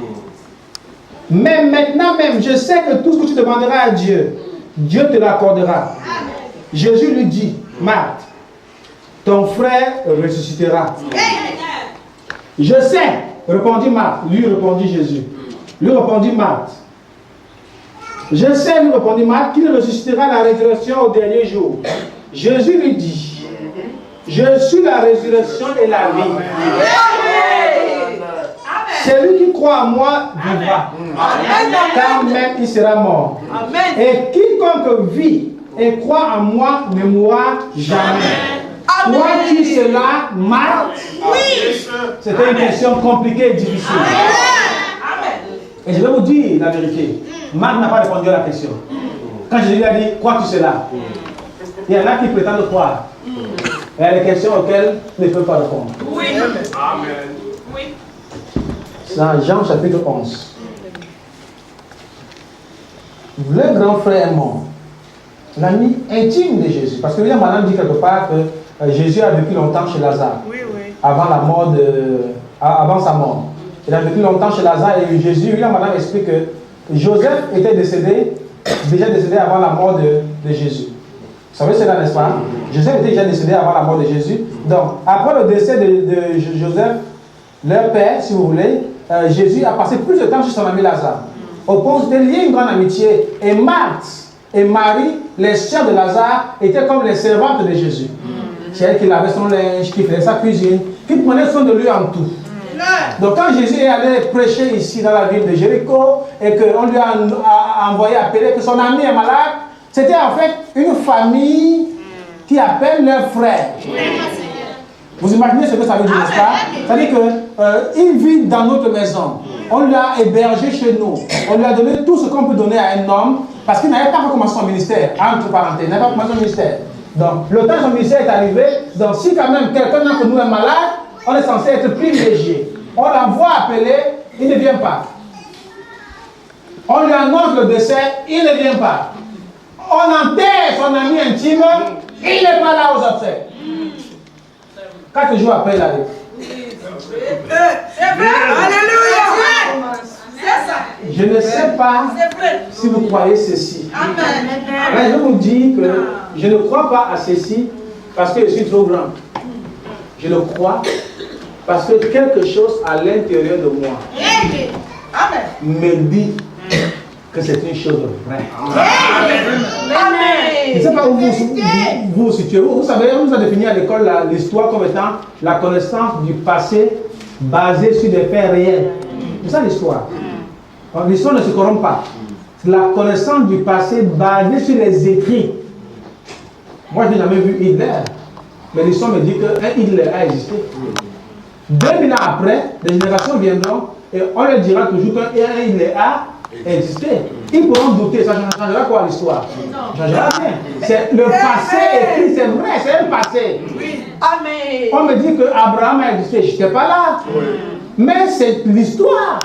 Mais maintenant même, je sais que tout ce que tu demanderas à Dieu, Dieu te l'accordera. Jésus lui dit, Marthe, ton frère ressuscitera. Je sais, répondit Marthe. Lui répondit Jésus. Lui répondit Marthe. Je sais, lui répondit Marthe, qu'il ressuscitera la résurrection au dernier jour. Jésus lui dit, je suis la résurrection et la vie. Celui qui croit en moi vivra, car même il sera mort. Et quiconque vit et croit en moi ne mourra jamais. Crois-tu cela, Marthe? C'était une question compliquée et difficile. Et je vais vous dire la vérité. Marthe n'a pas répondu à la question. Quand Jésus lui a dit, crois-tu cela? Il y en a qui prétendent croire. Et il y a des questions auxquelles ils ne peuvent pas répondre. Oui. Amen. Oui. C'est dans Jean chapitre 11. Le grand frère est mort. L'ami intime de Jésus. Parce que William Branham dit quelque part que Jésus a vécu longtemps chez Lazare. Oui, oui. Avant sa mort. Il a vécu longtemps chez Lazare et Jésus, William Branham explique que Joseph était déjà décédé avant la mort de Jésus. Vous savez cela, n'est-ce pas? Joseph était déjà décédé avant la mort de Jésus. Donc, après le décès de Joseph, leur père, si vous voulez, Jésus a passé plus de temps chez son ami Lazare. Au point où c'était lié une grande amitié. Et Marthe et Marie, les sœurs de Lazare, étaient comme les servantes de Jésus. C'est elle qui lavait son linge, qui faisait sa cuisine, qui prenait soin de lui en tout. Donc quand Jésus est allé prêcher ici dans la ville de Jéricho et qu'on lui a envoyé appeler que son ami est malade, c'était en fait une famille qui appelle leur frère. Vous imaginez ce que ça veut dire, n'est-ce pas? C'est-à-dire qu'il vit dans notre maison. On l'a hébergé chez nous. On lui a donné tout ce qu'on peut donner à un homme parce qu'il n'avait pas encore commencé son ministère, entre parenthèses. Il n'avait pas commencé son ministère. Donc, le temps de son ministère est arrivé. Donc, si quand même quelqu'un d'entre nous est malade, on est censé être privilégié. On l'envoie appeler, il ne vient pas. On lui annonce le décès, il ne vient pas. On enterre son ami intime, il n'est pas là aux obsèques. 4 jours après, il arrive. C'est vrai. Alléluia. C'est ça. Je ne sais pas si vous croyez ceci. Amen. Mais je vous dis que je ne crois pas à ceci parce que je suis trop grand. Je le crois parce que quelque chose à l'intérieur de moi me dit que c'est une chose vraie. Je ne sais pas où vous vous situez. Vous savez, on nous a défini à l'école l'histoire comme étant la connaissance du passé basée sur des faits réels. C'est ça l'histoire. L'histoire ne se corrompt pas. C'est la connaissance du passé basée sur les écrits. Moi, je n'ai jamais vu Hitler. Mais l'histoire me dit qu'un Hitler a existé. 2000 ans après, des générations viendront et on leur dira toujours qu'un Hitler a existé. Ils pourront douter, ça ne changera quoi l'histoire? Ça ne changera rien. C'est le passé écrit, c'est vrai, c'est un passé. Amen. On me dit qu'Abraham a existé, je n'étais pas là. Mais c'est l'histoire.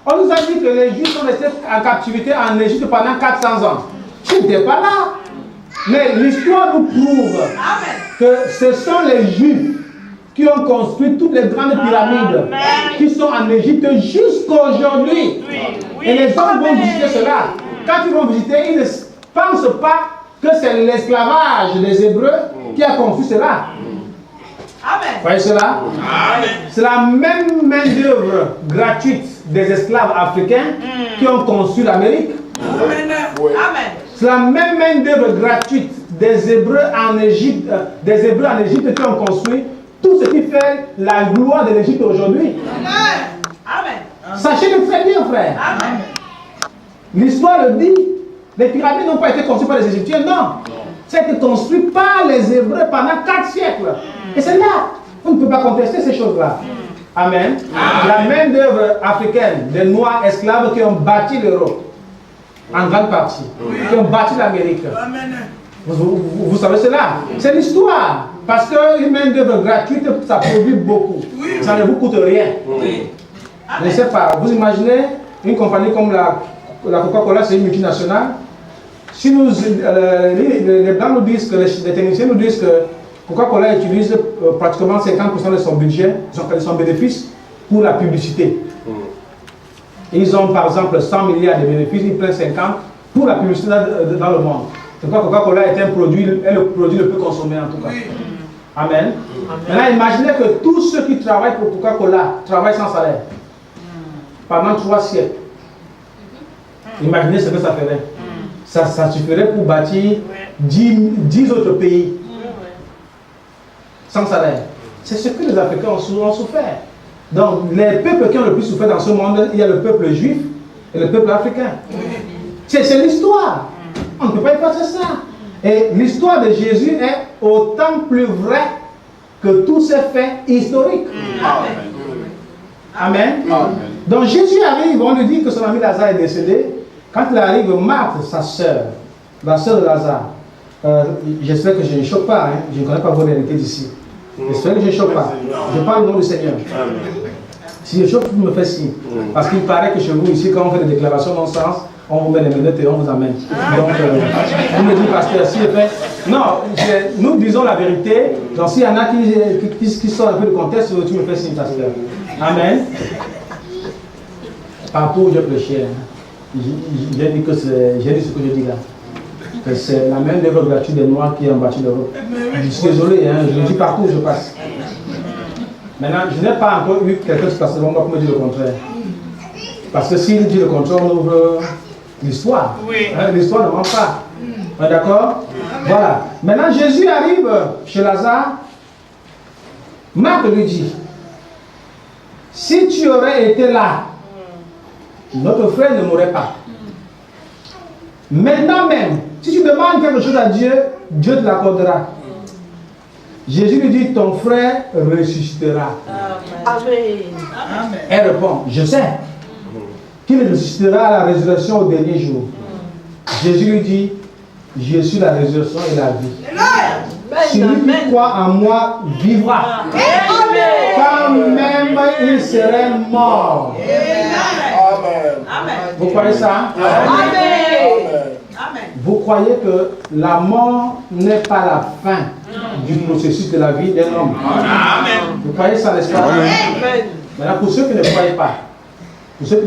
On nous a dit que les Juifs sont restés en captivité en Égypte pendant 400 ans. Je n'étais pas là. Mais l'histoire nous prouve que ce sont les Juifs qui ont construit toutes les grandes pyramides qui sont en Égypte jusqu'à aujourd'hui. Et les hommes vont visiter cela. Quand ils vont visiter, ils ne pensent pas que c'est l'esclavage des Hébreux qui a construit cela. Voyez cela? C'est la même main-d'œuvre gratuite des esclaves africains qui ont construit l'Amérique. C'est la même main-d'œuvre gratuite des Hébreux en Égypte, qui ont construit tout ce qui fait la gloire de l'Égypte aujourd'hui. Sachez-le très bien, frère. L'histoire le dit. Les pyramides n'ont pas été construites par les Égyptiens, non. Ça a été construit par les Hébreux pendant 4 siècles. Et c'est là. On ne peut pas contester ces choses-là. Amen. La main-d'œuvre africaine, des Noirs esclaves qui ont bâti l'Europe, en grande partie, qui ont bâti l'Amérique. Vous savez cela? C'est l'histoire. Parce qu'une main-d'œuvre gratuite, ça produit beaucoup. Ça ne vous coûte rien. Je ne sais pas. Vous imaginez une compagnie comme la Coca-Cola, c'est une multinationale. Si nous, les Blancs nous disent que les techniciens nous disent que Coca-Cola utilise pratiquement 50% de son budget, de son bénéfice, pour la publicité. Ils ont par exemple 100 milliards de bénéfices, ils prennent 50 pour la publicité dans le monde. C'est pourquoi Coca-Cola est le produit le plus consommé en tout cas. Amen. Maintenant, imaginez que tous ceux qui travaillent pour Coca-Cola travaillent sans salaire pendant 3 siècles. Imaginez ce que ça ferait. Ça suffirait pour bâtir 10 autres pays sans salaire. C'est ce que les Africains ont souffert. Donc, les peuples qui ont le plus souffert dans ce monde, il y a le peuple juif et le peuple africain. C'est l'histoire. On ne peut pas effacer ça. Et l'histoire de Jésus est autant plus vraie que tous ces faits historiques. Amen. Donc, Jésus arrive, on lui dit que son ami Lazare est décédé. Quand il arrive, Marthe, sa sœur, la sœur de Lazare, j'espère que je ne choque pas, hein, je ne connais pas vos réalités d'ici. J'espère que je ne choque pas. Je parle au nom du Seigneur. Si je choque, vous me faites signe. Parce qu'il paraît que chez vous, ici, quand on fait des déclarations non-sens, on vous met les menottes et on vous amène. Donc, vous me dites, pasteur, si je fais. Non, nous disons la vérité. Donc, s'il y en a qui sortent un peu du contexte, tu me fais signe, pasteur. Amen. Partout où je prêchais, j'ai dit ce que je dis là. Que c'est la main d'œuvre gratuite des Noirs qui ont bâti l'Europe. Je suis désolé, hein, je le dis partout où je passe. Maintenant, je n'ai pas encore eu quelqu'un qui passe devant moi pour me dire le contraire. Parce que s'il dit le contraire, on ouvre l'histoire. Hein, l'histoire ne ment pas. D'accord? Voilà. Maintenant, Jésus arrive chez Lazare. Marthe lui dit, si tu aurais été là, notre frère ne mourrait pas. Maintenant même, si tu demandes quelque chose à Dieu, Dieu te l'accordera. Jésus lui dit, ton frère ressuscitera. Amen. Elle répond, je sais qu'il ressuscitera à la résurrection au dernier jour. Jésus lui dit, je suis la résurrection et la vie. Celui qui croit en moi vivra. Quand même il serait mort. Amen. Vous croyez ça? Amen. Vous croyez que la mort n'est pas la fin du processus de la vie d'un homme? Amen. Vous croyez ça, n'est-ce pas? Maintenant, pour ceux qui ne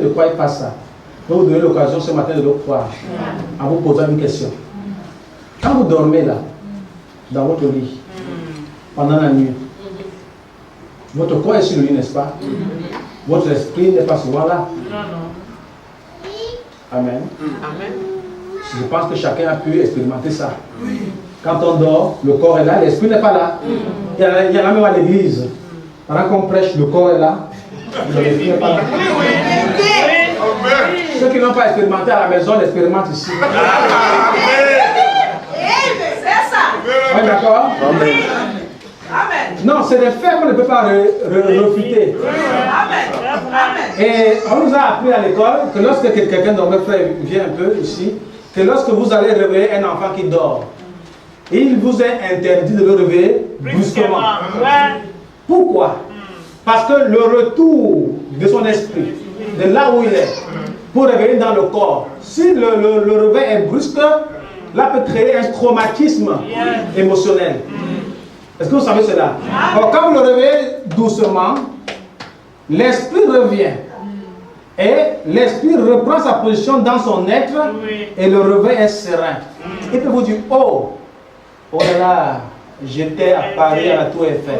croient pas ça, je vais vous donner l'occasion ce matin de le croire en vous posant une question. Quand vous dormez là, dans votre lit, pendant la nuit, votre corps est sur le lit, n'est-ce pas? Votre esprit n'est pas souvent là. Amen. Je pense que chacun a pu expérimenter ça. Quand on dort, le corps est là, l'esprit n'est pas là. Il y en a même à l'église. Pendant qu'on prêche, le corps est là, l'esprit n'est pas là. Ceux qui n'ont pas expérimenté à la maison l'expérimentent ici. C'est ça. Oui, d'accord? Amen. Non, c'est des faits qu'on ne peut pas refuter. Amen. Et on nous a appris à l'école que lorsque quelqu'un dormait, frère, vient un peu ici, que lorsque vous allez réveiller un enfant qui dort, il vous est interdit de le réveiller brusquement. Pourquoi? Parce que le retour de son esprit, de là où il est, pour revenir dans le corps, si le réveil est brusque, là peut créer un traumatisme émotionnel. Est-ce que vous savez cela? Alors, quand vous le réveillez doucement, l'esprit revient. Et l'esprit reprend sa position dans son être et le réveil est serein. Il peut vous dire, oh là là, j'étais à Paris à la Tour Eiffel.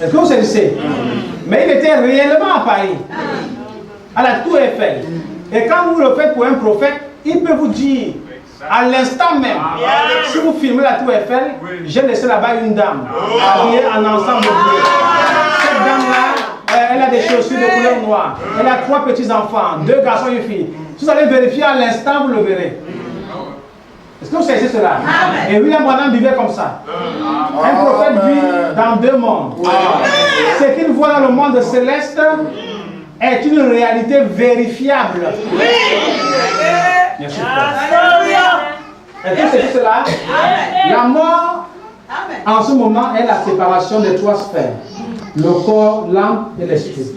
Est-ce que vous saisissez? Mais il était réellement à Paris, à la Tour Eiffel. Et quand vous le faites pour un prophète, il peut vous dire, à l'instant même, si vous filmez la Tour Eiffel, j'ai laissé là-bas une dame, habillée en ensemble bleu. Cette dame-là, elle a des chaussures de couleur noire. Elle a 3 petits-enfants, 2 garçons et une fille. Si vous allez vérifier à l'instant, vous le verrez. Est-ce que vous savez cela? Et William Branham vivait comme ça. Un prophète vit dans 2 mondes. Ce qu'il voit dans le monde céleste est une réalité vérifiable. Bien sûr. Est-ce que c'est cela? La mort, en ce moment, est la séparation des 3 sphères. Le corps, l'âme et l'esprit.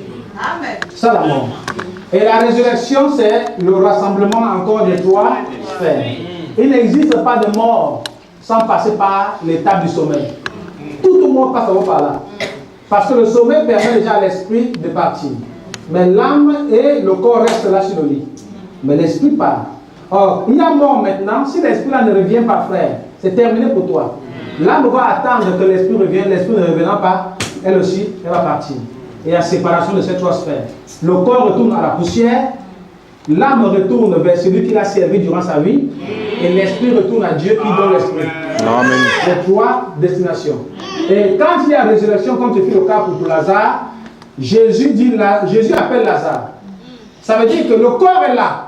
C'est ça la mort. Et la résurrection, c'est le rassemblement encore des 3 sphères. Il n'existe pas de mort sans passer par l'étape du sommeil. Tout le monde passe par là. Parce que le sommeil permet déjà à l'esprit de partir. Mais l'âme et le corps restent là sur le lit. Mais l'esprit part. Or, il y a mort maintenant. Si l'esprit là ne revient pas, frère, c'est terminé pour toi. L'âme va attendre que l'esprit revienne. L'esprit ne revenant pas, elle aussi, elle va partir. Et il y a séparation de ces 3 sphères. Le corps retourne à la poussière. L'âme retourne vers celui qui l'a servi durant sa vie. Et l'esprit retourne à Dieu qui donne l'esprit. Amen. C'est 3 destinations. Et quand il y a résurrection, comme tu fais le cas pour Lazare, Jésus appelle Lazare. Ça veut dire que le corps est là.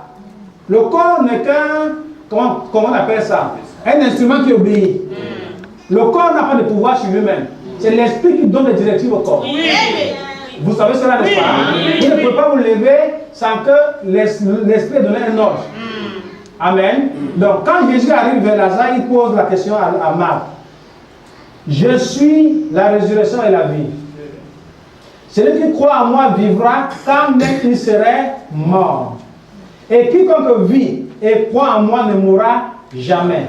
Le corps n'est qu'un, comment on appelle ça? Un instrument qui obéit. Le corps n'a pas de pouvoir sur lui-même. C'est l'esprit qui donne les directives au corps. Vous savez cela, n'est-ce pas? Vous ne pouvez pas vous lever sans que l'esprit ait donné un ordre. Amen. Donc, quand Jésus arrive vers Lazare, il pose la question à Marc. Je suis la résurrection et la vie. Celui qui croit en moi vivra quand même il serait mort. Et quiconque vit et croit en moi ne mourra jamais.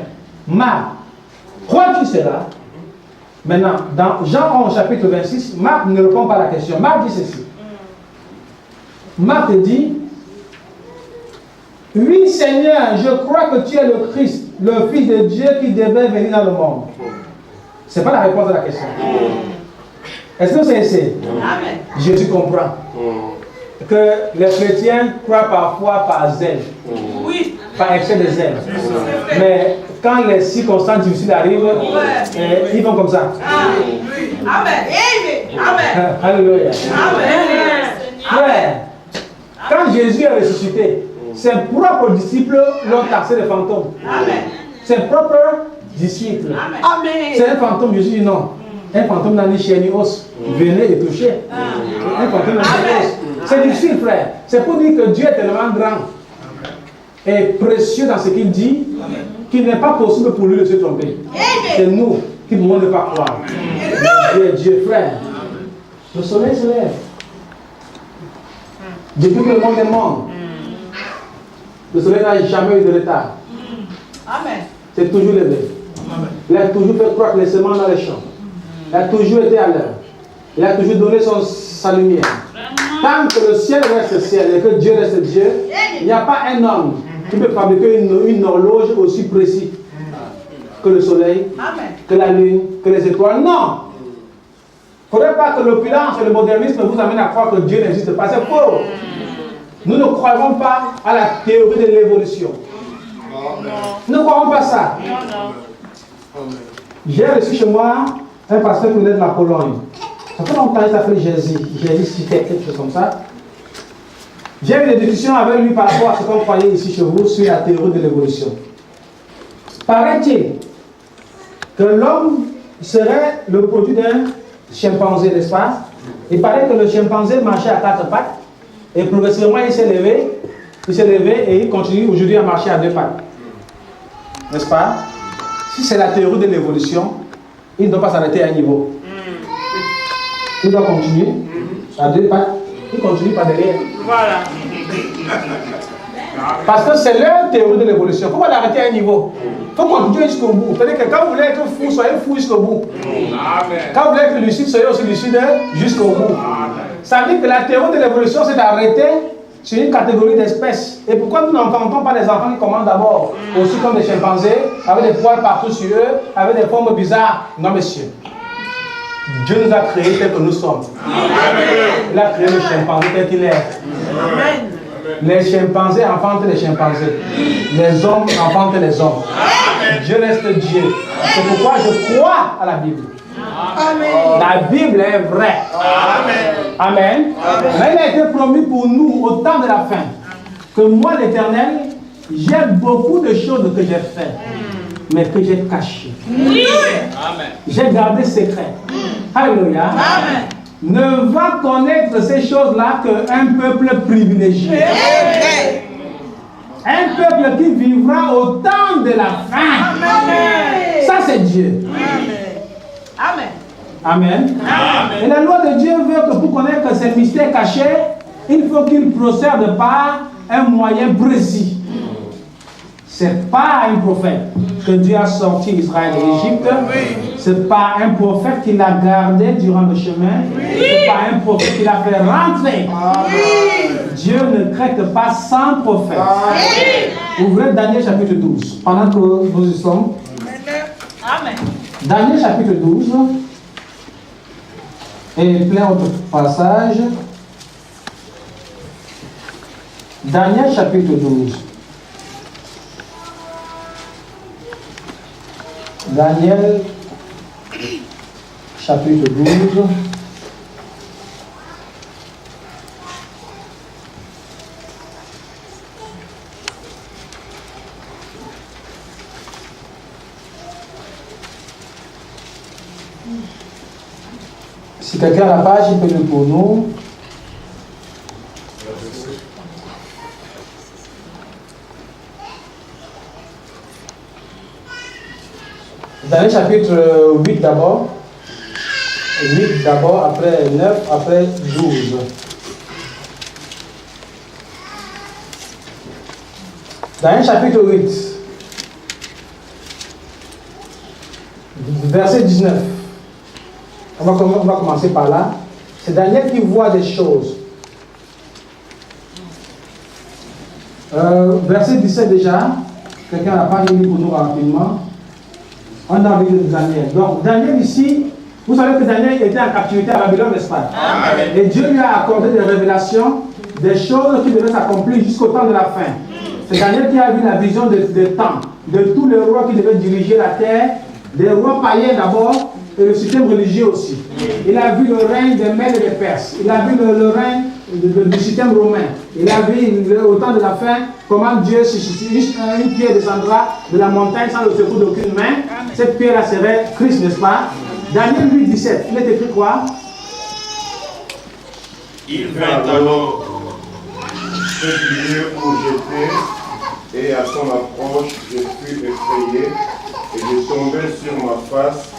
Marc, crois-tu cela? Maintenant, dans Jean 11, chapitre 26, Marc ne répond pas à la question. Marc dit ceci. Marc dit, oui Seigneur, je crois que tu es le Christ, le Fils de Dieu qui devait venir dans le monde. Ce n'est pas la réponse à la question. Est-ce que c'est Jésus comprend que les chrétiens croient parfois par zèle, par excès de zèle. Mais quand les circonstances difficiles arrivent, ils vont comme ça. Amen. Alléluia. Frère, quand Jésus est ressuscité, ses propres disciples l'ont taxé de fantôme. Ses propres disciples. C'est un fantôme, Jésus dit non. Un fantôme n'a ni chair ni os. Venez et touchez. Un fantôme n'a ni os. C'est difficile, frère. C'est pour dire que Dieu est tellement grand et précieux dans ce qu'il dit qu'il n'est pas possible pour lui de se tromper. C'est nous qui ne pouvons pas croire. Dieu, frère. Le soleil se lève. Depuis que le monde est monde, le soleil n'a jamais eu de retard. C'est toujours levé. Il a toujours fait croître les semences dans les champs. Il a toujours été à l'heure. Il a toujours donné sa lumière. Tant que le ciel reste ciel et que Dieu reste Dieu, il n'y a pas un homme qui peut fabriquer une horloge aussi précise que le soleil, que la lune, que les étoiles. Non! Il ne faudrait pas que l'opulence et le modernisme vous amènent à croire que Dieu n'existe pas. C'est faux. Nous ne croyons pas à la théorie de l'évolution. Nous ne croyons pas ça. J'ai reçu chez moi un pasteur qui venait de la Pologne. Ça fait longtemps qu'il s'appelle Jésus. Jésus citait quelque chose comme ça. J'ai eu des discussions avec lui par rapport à ce qu'on croyait ici chez vous sur la théorie de l'évolution. Paraît-il que l'homme serait le produit d'un chimpanzé, n'est-ce pas? Il paraît que le chimpanzé marchait à 4 pattes et progressivement il s'est levé et il continue aujourd'hui à marcher à 2 pattes. N'est-ce pas? Si c'est la théorie de l'évolution, il ne doit pas s'arrêter à un niveau. Il doit continuer à 2 pattes, il continue par derrière. Voilà. Parce que c'est leur théorie de l'évolution. Il faut pas l'arrêter à un niveau. Il faut continuer jusqu'au bout. C'est-à-dire que quand vous voulez être fou, soyez fou jusqu'au bout. Quand vous voulez être lucide, soyez aussi lucide jusqu'au bout. Ça veut dire que la théorie de l'évolution, c'est d'arrêter c'est une catégorie d'espèces. Et pourquoi nous n'entendons pas les enfants qui commandent d'abord, aussi comme des chimpanzés, avec des poils partout sur eux, avec des formes bizarres? Non, monsieur. Dieu nous a créés tels que nous sommes. Il a créé le chimpanzé tel qu'il est. Les chimpanzés enfantent les chimpanzés. Les hommes enfantent les hommes. Dieu reste Dieu. C'est pourquoi je crois à la Bible. Amen. La Bible est vraie. Amen. Amen. Mais il a été promis pour nous au temps de la fin que moi, l'Éternel, j'ai beaucoup de choses que j'ai faites, mais que j'ai cachées. J'ai gardé secret. Alléluia. Amen. Ne va connaître ces choses-là qu'un peuple privilégié. Un peuple qui vivra au temps de la fin. Amen. Ça, c'est Dieu. Amen. Amen. Amen. Et la loi de Dieu veut que pour connaître ces mystères cachés, il faut qu'il procède par un moyen précis. Ce n'est pas un prophète que Dieu a sorti Israël de l'Égypte. Ce n'est pas un prophète qui l'a gardé durant le chemin. Ce n'est pas un prophète qui l'a fait rentrer. Dieu ne traite pas sans prophète. Ouvrez Daniel chapitre 12. Pendant que nous y sommes. Amen. Daniel chapitre 12. Et plein d'autres passages. Daniel chapitre 12. Daniel chapitre 12. Si quelqu'un a la page, il peut le pour nous. Daniel chapitre 8 d'abord. 8 d'abord, après 9, après 12. Daniel chapitre 8. Verset 19. On va commencer par là. C'est Daniel qui voit des choses. Verset 17 déjà. Quelqu'un n'a pas lu pour nous rapidement. On a vu de Daniel. Donc, Daniel ici, vous savez que Daniel était en captivité à Babylone, n'est-ce pas? Amen. Et Dieu lui a accordé des révélations, des choses qui devaient s'accomplir jusqu'au temps de la fin. C'est Daniel qui a vu la vision des temps, de tous les rois qui devaient diriger la terre, des rois païens d'abord, et le système religieux aussi. Il a vu le règne des Mèdes et des Perses. Il a vu le règne du système romain. Il a vu au temps de la fin comment Dieu, une pierre descendra de la montagne sans le secours d'aucune main. Cette pierre-là serait Christ, n'est-ce pas? Daniel 8, 17. Il est écrit quoi? Il vint alors ce lieu où j'étais, et à son approche, je fus effrayé, et je tombais sur ma face.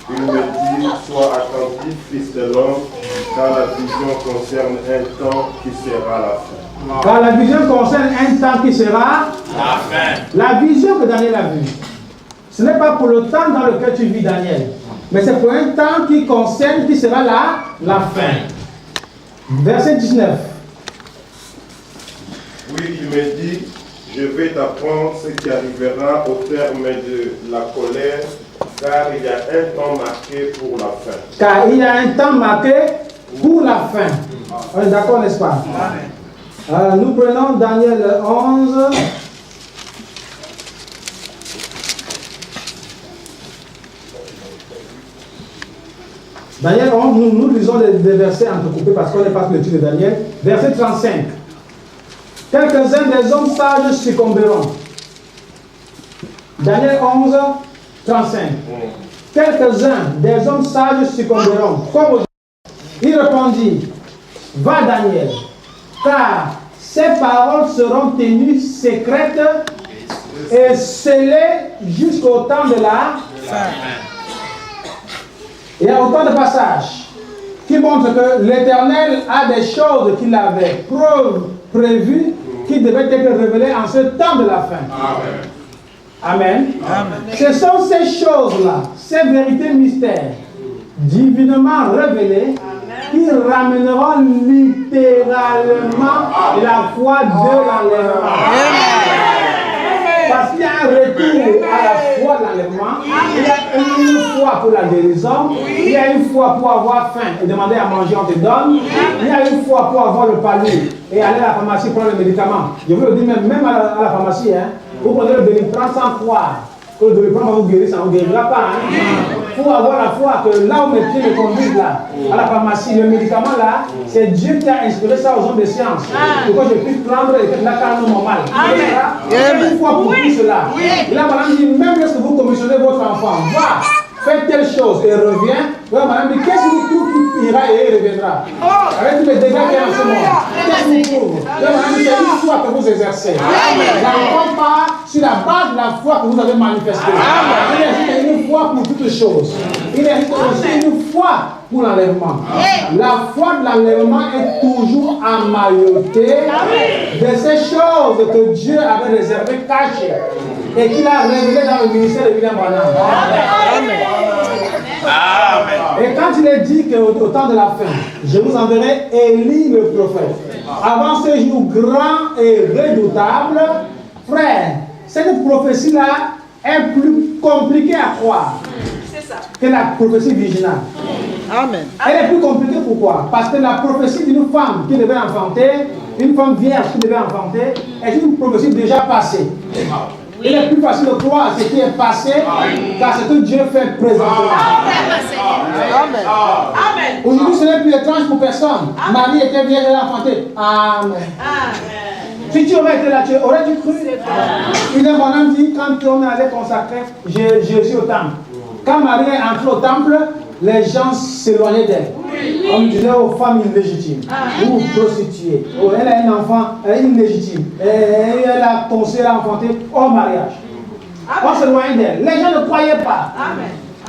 Il me dit, sois attentif, fils de l'homme, car la vision concerne un temps qui sera la fin. Car la vision concerne un temps qui sera la fin. La vision que Daniel a vue, ce n'est pas pour le temps dans lequel tu vis, Daniel, mais c'est pour un temps qui concerne, qui sera la fin. Verset 19. Oui, il me dit, je vais t'apprendre ce qui arrivera au terme de la colère, car il y a un temps marqué pour la fin. Car il y a un temps marqué pour la fin. On est d'accord, n'est-ce pas? Nous prenons Daniel 11. Daniel 11, nous lisons des versets entrecoupés parce qu'on n'est pas le titre de Daniel. Verset 35. Quelques-uns des hommes sages succomberont. Daniel 11, 35. Quelques-uns des hommes sages succomberont. Comme il répondit, va Daniel, car ces paroles seront tenues secrètes et scellées jusqu'au temps de la fin. Il y a autant de passages qui montrent que l'Éternel a des choses qu'il avait prévues qui devaient être révélées en ce temps de la fin. Amen. Amen. Ce sont ces choses-là, ces vérités mystères, divinement révélées, qui ramèneront littéralement la foi de l'enlèvement. Parce qu'il y a un retour à la foi de l'enlèvement, il y a une foi pour la guérison, il y a une foi pour avoir faim et demander à manger, on te donne, il y a une foi pour avoir le palier et aller à la pharmacie prendre le médicament. Je vous le dis même à la pharmacie, hein, vous prenez le Doliprane sans croire que le Doliprane va vous guérir, ça ne vous guérira pas. Il faut avoir la foi que là où mes pieds me conduisent, là, à la pharmacie, le médicament là, c'est Dieu qui a inspiré ça aux hommes de science. Pour que je puisse prendre et que la carne normale. Il y a une foi pour tout cela. Et là, madame dit, même lorsque vous commissionnez votre enfant, va, faites telle chose et reviens. Là, madame dit, qu'est-ce qui ira et il reviendra. Avec tous les dégâts qu'il y a dans ce monde. Qu'est-ce qui couvre. Là, madame dit, c'est une foi que vous exercez. N'allons pas sur la base de la foi que vous avez manifestée. Il existe une foi pour toutes choses. Il existe aussi une foi pour l'enlèvement. La foi de l'enlèvement est toujours emmaillotée de ces choses que Dieu avait réservées, cachées, et qu'il a révélées dans le ministère de William Branham. Et quand il est dit qu'au temps de la fin, je vous enverrai Élie le prophète. Avant ce jour grand et redoutable, frère, cette prophétie-là est plus compliquée à croire que la prophétie virginale. Amen. Elle est plus compliquée, pourquoi? Parce que la prophétie d'une femme qui devait enfanter, une femme vierge qui devait enfanter, est une prophétie déjà passée. Il est plus facile de croire ce qui est passé qu'à ce que Dieu fait présentement. Amen. Aujourd'hui, ce n'est plus étrange pour personne. Marie était vierge, elle a enfanté. Amen. Si tu aurais été là, aurais-tu cru? Il est mon âme dit, quand on allait consacrer Jésus au temple. Quand Marie est entrée au temple, les gens s'éloignaient d'elle. On disait aux femmes illégitimes ou prostituées. Oh, elle a un enfant illégitime. Elle a conçu, elle a enfanté hors mariage. On s'éloignait d'elle. Les gens ne croyaient pas.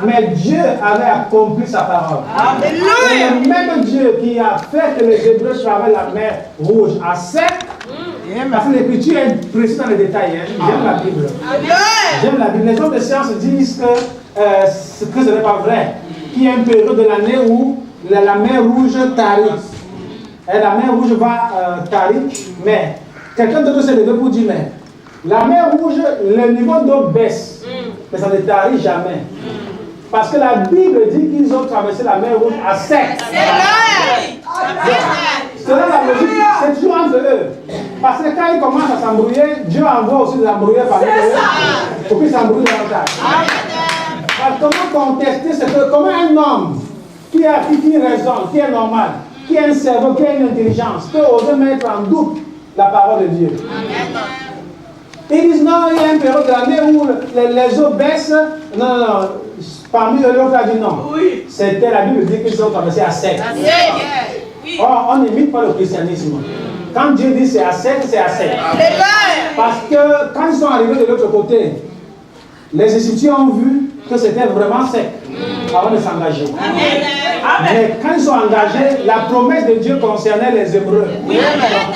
Mais Dieu avait accompli sa parole. Et le même Dieu qui a fait que les Hébreux traversent la mer Rouge à sec. Parce que l'écriture est précise dans les détails. J'aime la Bible. J'aime la Bible. Les hommes de science disent que ce n'est pas vrai. Qu'il y a une période de l'année où la mer Rouge tarit. Et la mer Rouge va tarir. Mais quelqu'un d'autre s'est levé pour dire, mais la mer Rouge, le niveau d'eau baisse. Mais ça ne tarit jamais. Parce que la Bible dit qu'ils ont traversé la mer Rouge à sec. C'est là la logique, c'est toujours entre eux. Parce que quand ils commencent à s'embrouiller, Dieu envoie aussi des embrouilleurs parmi eux pour qu'ils s'embrouillent davantage. Comment contester ce que, comment un homme qui raisonne, qui est normal, qui a un cerveau, qui a une intelligence, peut oser mettre en doute la parole de Dieu? Ils disent non, il y a une période de l'année où les eaux baissent. Non. Parmi eux, l'autre a dit non. C'était la Bible dit qu'ils ont traversé à sec. Or, on n'imite pas le christianisme. Quand Dieu dit c'est à sec, c'est à sec. Parce que quand ils sont arrivés de l'autre côté, les Égyptiens ont vu que c'était vraiment sec avant de s'engager. Mais quand ils sont engagés, la promesse de Dieu concernait les Hébreux.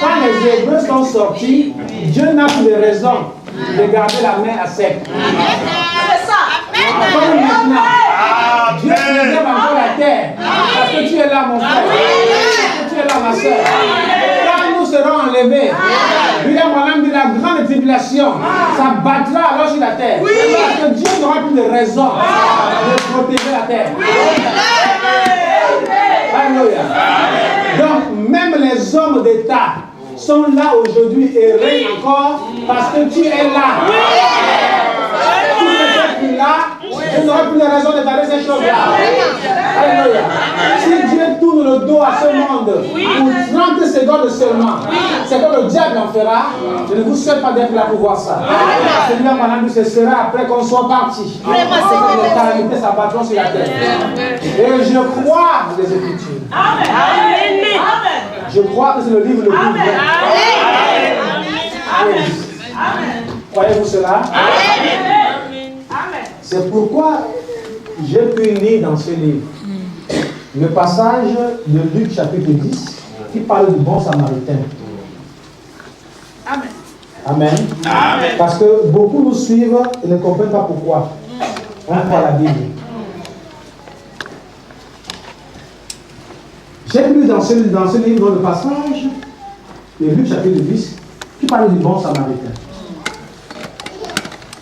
Quand les Hébreux sont sortis, Dieu n'a plus de raison de garder la main à sec. C'est ça. Comme maintenant, Dieu préserve encore la terre. Parce que tu es là, mon frère. Parce que tu es là, ma soeur. Quand nous serons enlevés, William Branham dit la grande tribulation, ça battra alors sur la terre. Parce que Dieu n'aura plus de raison de protéger la terre. Alléluia. Donc, même les hommes d'État sont là aujourd'hui et règnent encore parce que tu es là. Tu n'es plus là, tu n'auras plus de raison de faire ces choses-là. Alléluia. Si Dieu tourne le dos à ce monde pour 30 secondes seulement, c'est que le diable en fera. Je ne vous souhaite pas d'être là pour voir ça. Seigneur, madame, ce sera après qu'on soit parti. Les calamités s'abattront sur la terre. Et je crois les Écritures. Je crois que c'est le livre le plus vrai. Croyez-vous cela? C'est pourquoi j'ai pu lire dans ce livre le passage de Luc chapitre 10 qui parle du bon samaritain. Amen. Parce que beaucoup nous suivent et ne comprennent pas pourquoi. On croit la Bible. J'ai lu dans ce livre le passage, de Luc chapitre 10, qui parle du bon samaritain.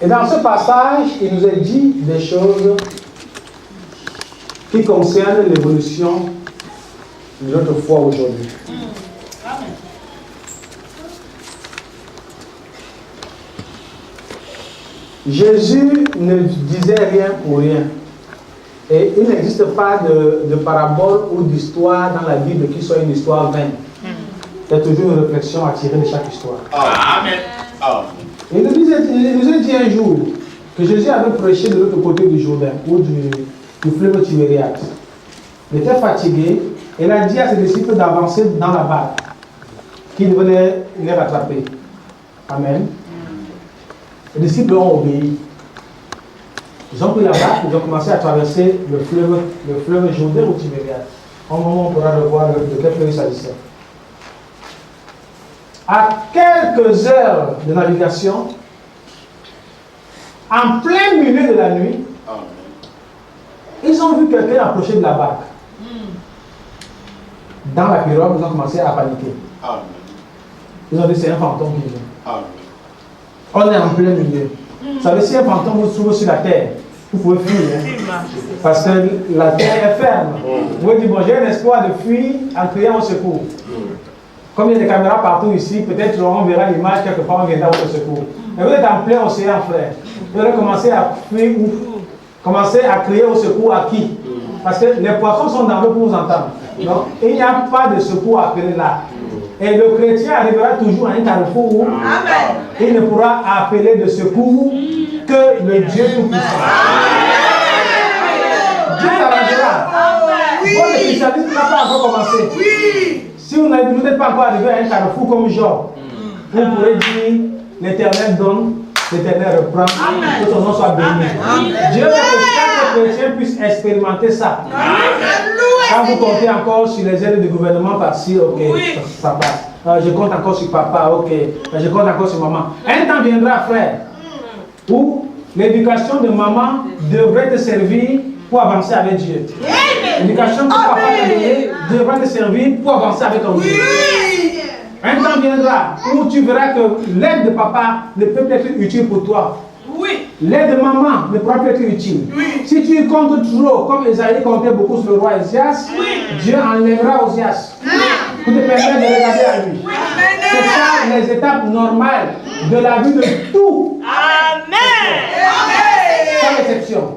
Et dans ce passage, il nous est dit des choses qui concernent l'évolution de notre foi aujourd'hui. Jésus ne disait rien pour rien. Et il n'existe pas de parabole ou d'histoire dans la Bible qui soit une histoire vaine. Il y a toujours une réflexion à tirer de chaque histoire. Amen. Il nous a dit un jour que Jésus avait prêché de l'autre côté du Jourdain ou du fleuve Tibériade. Il était fatigué et il a dit à ses disciples d'avancer dans la barque, qu'il venait les rattraper. Amen. Les disciples ont obéi. Ils ont pris la barque, ils ont commencé à traverser le fleuve Jourdain ou Tibériade. Au moment où on pourra revoir de quel fleuve il s'agissait. À quelques heures de navigation, en plein milieu de la nuit, ils ont vu quelqu'un approcher de la barque. Dans la pirogue, ils ont commencé à paniquer. Ils ont dit c'est un fantôme qui vient. On est en plein milieu. Vous savez, si un fantôme vous trouve sur la terre, vous pouvez fuir. Parce que la terre est ferme. Vous pouvez dire, bon, j'ai un espoir de fuir en criant au secours. Comme il y a des caméras partout ici, peut-être on verra l'image quelque part, on viendra au secours. Mais vous êtes en plein océan, frère. Vous allez commencer à fuir ou commencer à crier au secours à qui? Parce que les poissons sont dans l'eau pour vous entendre. Donc, il n'y a pas de secours à appeler là. Et le chrétien arrivera toujours à un carrefour où il ne pourra appeler de secours que le Dieu Tout-Puissant. Dieu s'arrangera. Votre christianisme n'a pas encore commencé. Si vous n'êtes pas encore arrivé à un carrefour comme Job, vous pourrez dire l'Éternel donne, l'Éternel reprend, que son nom soit béni. Dieu veut que chaque chrétien puisse expérimenter ça. Quand vous comptez encore sur les aides du gouvernement par-ci, ok, ça passe. Je compte encore sur papa, ok. Je compte encore sur maman. Un temps viendra, frère, où l'éducation de maman devrait te servir pour avancer avec Dieu. L'éducation que papa t'a donnée devra te servir pour avancer avec ton Dieu. Un temps viendra où tu verras que l'aide de papa ne peut être utile pour toi. L'aide de maman ne pourra plus être utile. Si tu comptes trop, comme Esaïe comptait beaucoup sur le roi Osias, Dieu enlèvera Osias pour te permettre de regarder à lui. C'est ça les étapes normales de la vie de tout. Sans exception.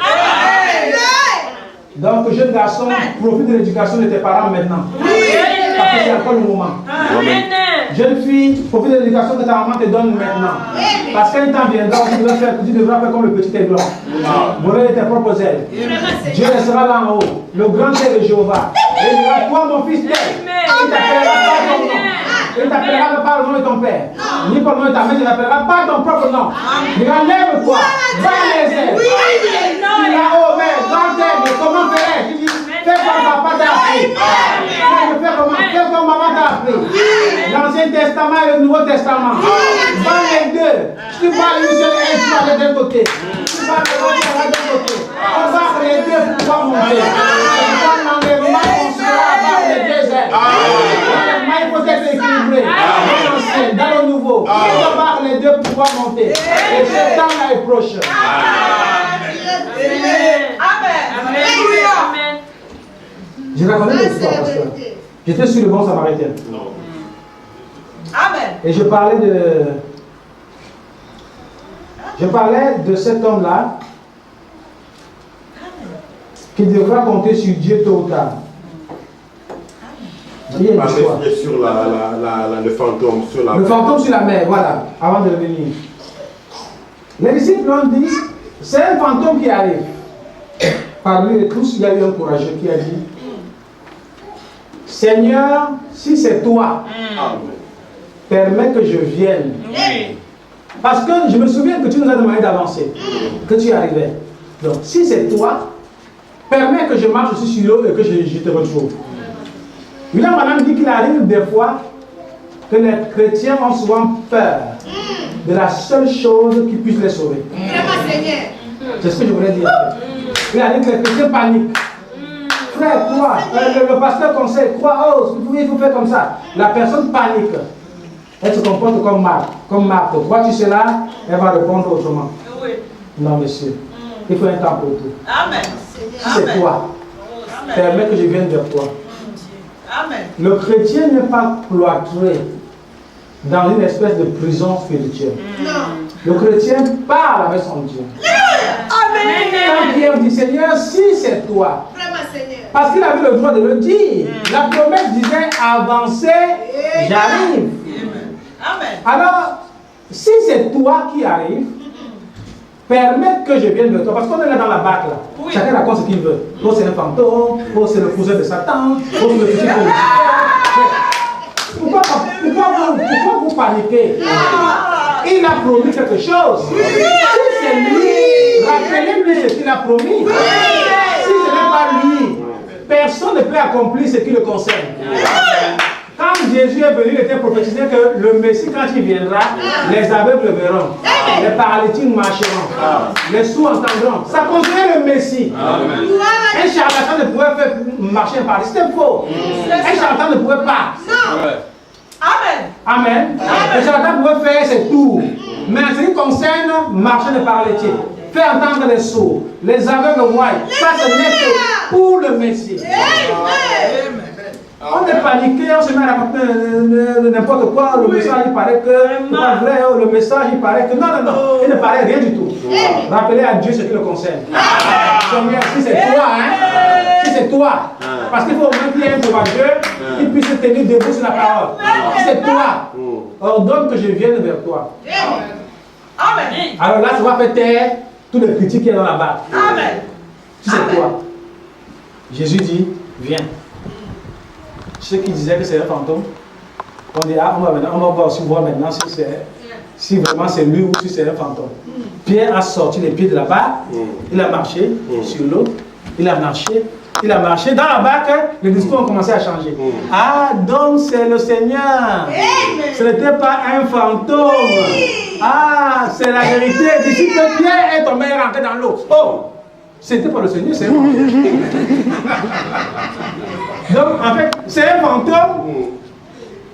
Donc, jeune garçon, profite de l'éducation de tes parents maintenant. Parce que c'est encore le moment. Jeune fille, profite de l'éducation que ta maman te donne maintenant. Parce qu'un temps viendra où tu devras faire comme le petit aiglon. Voler tes propres ailes. Dieu restera là en haut. Le grand Dieu de Jéhovah. Et il dira, toi mon fils tel. Il t'appellera pas ton nom. Il ne t'appellera pas le nom de ton père. Ni par le nom de ta mère, il ne t'appellera pas ton propre nom. Il dira, lève-toi. Va les ailes. Tu là haut, mais grand aile, mais comment ferais-je? Tu dis, fais comme papa t'a appris. Fais comme maman t'a appris. L'Ancien Testament et le Nouveau Testament. Dans les deux. Tu parles une seule aile, tu vas de l'autre côté. Tu parles de l'autre, tu vas de l'autre côté. On va les deux pour pouvoir monter. Dans l'enlèvement, on sera par les deux ailes. L'enlèvement, il faut être équilibré. Dans l'ancien, dans le nouveau. On va les deux pour pouvoir monter. Et ce temps-là est proche. Je racontais l'histoire parce que j'étais sur le bon samaritain. Et je parlais de cet homme-là qui devra compter sur Dieu tôt ou tard. Il y a une histoire. Sur le fantôme sur la mer. Le fantôme sur la mer, voilà, avant de revenir. Les disciples ont dit, c'est un fantôme qui arrive. Parmi tous, il y a eu un courageux qui a dit, Seigneur, si c'est toi, permets que je vienne. Parce que je me souviens que tu nous as demandé d'avancer, que tu arrivais. Donc, si c'est toi, permets que je marche aussi sur l'eau et que je te retrouve. William Branham dit qu'il arrive des fois que les chrétiens ont souvent peur de la seule chose qui puisse les sauver. C'est ce que je voulais dire. Il arrive que les chrétiens paniquent. frère, crois. Le pasteur conseille, crois, oh, il faut faire comme ça. La personne panique. Elle se comporte comme Marthe. Comme Marthe. Vois-tu cela? Elle va répondre autrement. Oui. Non, monsieur. Il faut un temps pour tout. Amen. Si c'est toi, permets que je vienne vers toi. Amen. Le chrétien n'est pas cloîtré dans une espèce de prison spirituelle. Le chrétien parle avec son Dieu. Amen. Quand Pierre dit, Seigneur, si c'est toi, parce qu'il avait le droit de le dire. La promesse disait, avancez, j'arrive. Amen. Alors, si c'est toi qui arrives, permets que je vienne vers toi. Parce qu'on est là dans la barque là. Oui. Chacun raconte ce qu'il veut. Oh, c'est un fantôme. Oh, c'est le cousin de Satan. Oh, c'est le petit pourquoi vous paniquez? Il a promis quelque chose. Si c'est lui, rappelez-lui ce qu'il a promis. Si ce n'est pas lui, personne ne peut accomplir ce qui le concerne. Quand Jésus est venu, il était prophétisé que le Messie, quand il viendra, les aveugles verront, les paralytiques marcheront, les sourds entendront. Ça concernait le Messie. Un charlatan ne pouvait faire marcher un paralytique. C'était faux. Un charlatan ne pouvait pas. Amen. Amen. Le charlatan pouvait faire ses tours. Mais en ce qui concerne marcher les paralytiques, faire entendre les sourds, les aveugles voient, ça ce n'est que pour le Messie. On est paniqué, on se met à raconter n'importe quoi. Le message, il paraît que c'est pas vrai. Le message, il paraît que non, il ne paraît rien du tout. Rappelez à Dieu ce qui le concerne. Seigneur, si c'est toi, si c'est toi, parce qu'il faut même qu'il y ait un devant Dieu, qu'il puisse se tenir debout sur la parole. Si c'est toi, ordonne que je vienne vers toi. Amen. Alors là, tu vas faire taire tous les critiques qu'il y a dans la barre. Amen. Si c'est toi, Jésus dit, viens. Ceux qui disaient que c'est un fantôme, on dit, ah, on va voir maintenant si vraiment c'est lui ou si c'est un fantôme. Pierre a sorti les pieds de la barque, il a marché sur l'eau, il a marché dans la barque, les discours ont commencé à changer. Ah, donc c'est le Seigneur. Ce n'était pas un fantôme. Ah, c'est la vérité. D'ici que Pierre est tombé et rentré dans l'eau. Oh, c'était pas le Seigneur, c'est un fantôme. Donc, en fait, c'est un fantôme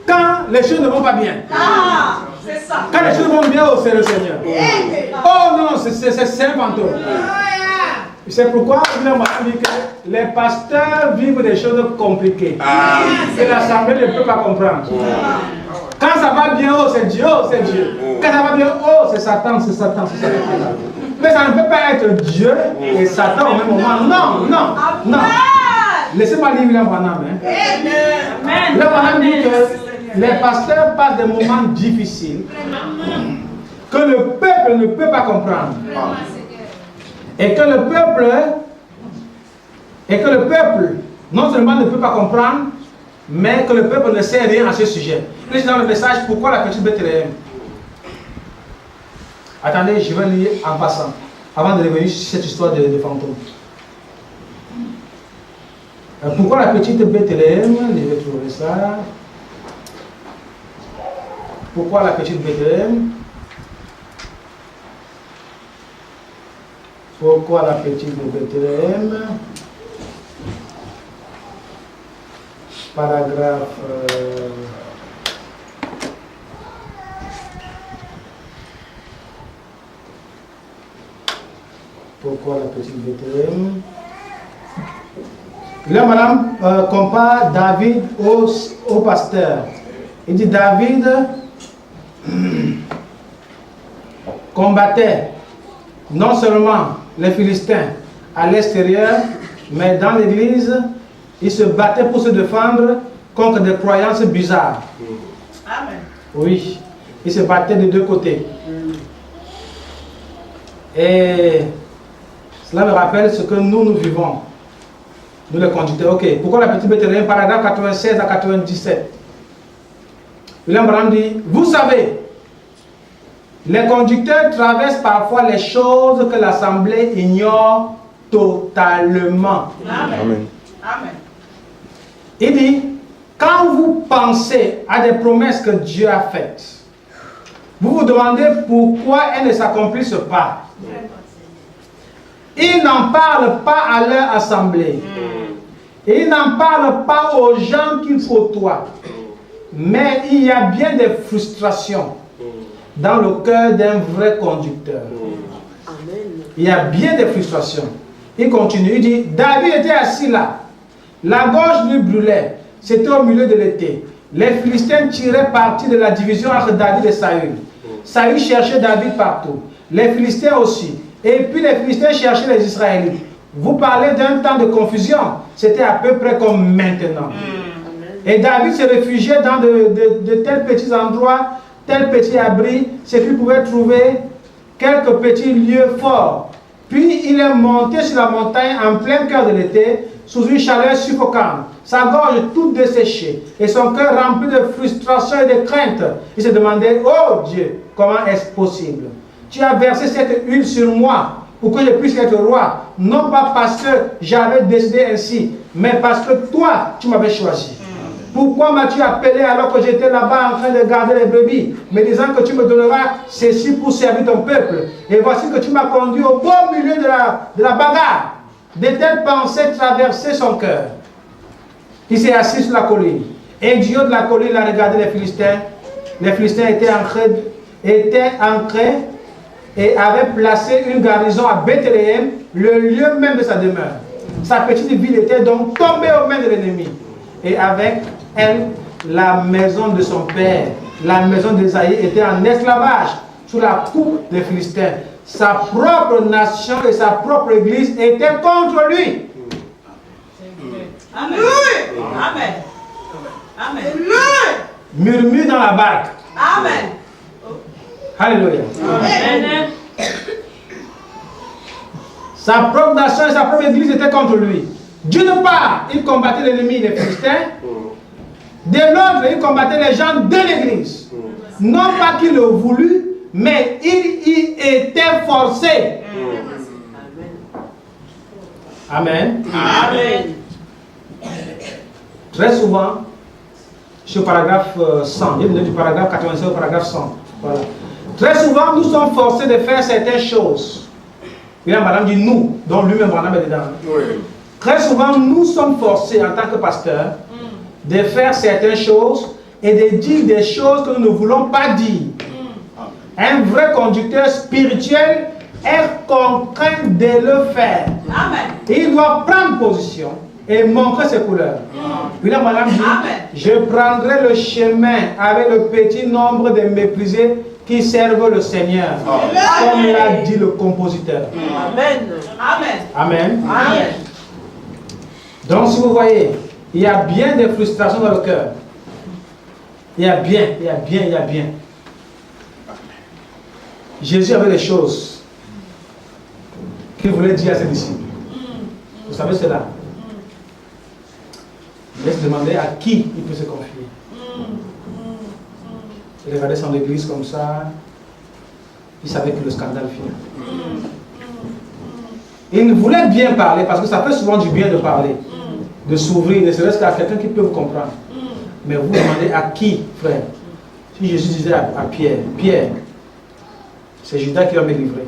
quand les choses ne vont pas bien. Ah, c'est ça. Quand les choses vont bien, oh, c'est le Seigneur. Oh non, c'est un fantôme. C'est pourquoi il m'a dit que les pasteurs vivent des choses compliquées. Et l'assemblée ne peut pas comprendre. Quand ça va bien, oh, c'est Dieu, oh, c'est Dieu. Quand ça va bien, oh, c'est Satan, c'est Satan, c'est Satan. Mais ça ne peut pas être Dieu et Satan au même moment. Non, non, non. Laissez-moi lire William Branham. William Branham dit que les pasteurs passent des moments difficiles que le peuple ne peut pas comprendre. Et que le peuple, non seulement ne peut pas comprendre, mais que le peuple ne sait rien à ce sujet. Il dit dans le message, pourquoi la petite Bethléem? Attendez, je vais lire en passant, avant de revenir sur cette histoire de fantôme. Pourquoi la petite Bethléem? Je vais trouver ça. Pourquoi la petite Bethléem? Pourquoi la petite Bethléem? Paragraphe. Pourquoi la petite Bethléem? Là, madame compare David au pasteur. Il dit David combattait non seulement les Philistins à l'extérieur, mais dans l'église, il se battait pour se défendre contre des croyances bizarres. Amen. Oui, il se battait de deux côtés. Et cela me rappelle ce que nous vivons. Nous les conducteurs. Ok, pourquoi la petite Bethléem, paragraphe 96 à 97. William Branham dit, vous savez, les conducteurs traversent parfois les choses que l'Assemblée ignore totalement. Amen. Amen. Il dit, quand vous pensez à des promesses que Dieu a faites, vous vous demandez pourquoi elles ne s'accomplissent pas. Ils n'en parlent pas à leur assemblée. Et il n'en parle pas aux gens qu'il côtoie. Mais il y a bien des frustrations dans le cœur d'un vrai conducteur. Il y a bien des frustrations. Il continue, il dit, David était assis là. La gorge lui brûlait. C'était au milieu de l'été. Les Philistins tiraient parti de la division entre David et Saül. Saül cherchait David partout. Les Philistins aussi. Et puis les Philistins cherchaient les Israélites. Vous parlez d'un temps de confusion. C'était à peu près comme maintenant. Et David se réfugiait dans de tels petits endroits, tels petits abris, c'est qu'il pouvait trouver quelques petits lieux forts. Puis il est monté sur la montagne en plein cœur de l'été, sous une chaleur suffocante, sa gorge toute desséchée, et son cœur rempli de frustration et de crainte. Il se demandait, oh Dieu, comment est-ce possible? Tu as versé cette huile sur moi pour que je puisse être roi, non pas parce que j'avais décidé ainsi, mais parce que toi, tu m'avais choisi. Pourquoi m'as-tu appelé alors que j'étais là-bas en train de garder les brebis, me disant que tu me donneras ceci pour servir ton peuple? Et voici que tu m'as conduit au beau milieu de la bagarre. De telles pensées traversaient son cœur. Il s'est assis sur la colline. Et du haut de la colline, il a regardé les Philistins. Les Philistins étaient ancrés et avaient placé une garnison à Bethléem, le lieu même de sa demeure. Sa petite ville était donc tombée aux mains de l'ennemi. Et avec elle, la maison de son père, la maison d'Ésaïe, était en esclavage sous la coupe des Philistins. Sa propre nation et sa propre église étaient contre lui. Amen. Amen. Amen. Murmure dans la barque. Amen. Alléluia. Amen. Sa propre nation et sa propre église étaient contre lui. D'une part, il combattait l'ennemi des Philistins. De l'autre, il combattait les gens de l'église. Non pas qu'il le voulut, mais il y était forcé. Amen. Amen. Très souvent, sur le paragraphe 100, il y a du paragraphe 87 au paragraphe 100. Voilà. Très souvent, nous sommes forcés de faire certaines choses. Et là, madame dit nous, dont lui-même, madame est dedans. Oui. Très souvent, nous sommes forcés en tant que pasteurs de faire certaines choses et de dire des choses que nous ne voulons pas dire. Un vrai conducteur spirituel est contraint de le faire. Amen. Et il doit prendre position et montrer ses couleurs. Puis là, madame dit, Amen. je prendrai le chemin avec le petit nombre de méprisés qui servent le Seigneur. Comme l'a dit le compositeur. Amen. Amen. Amen. Amen. Donc, si vous voyez, il y a bien des frustrations dans le cœur. Il y a bien. Jésus avait des choses qu'il voulait dire à ses disciples. Vous savez cela? Il laisse demander à qui il peut se confier. Il regardait son église comme ça. Il savait que le scandale finit. Il voulait bien parler parce que ça fait souvent du bien de parler, de s'ouvrir, ne serait-ce qu'à quelqu'un qui peut vous comprendre. Mais vous demandez à qui, frère? Si Jésus disait à Pierre, Pierre, c'est Judas qui va me livrer.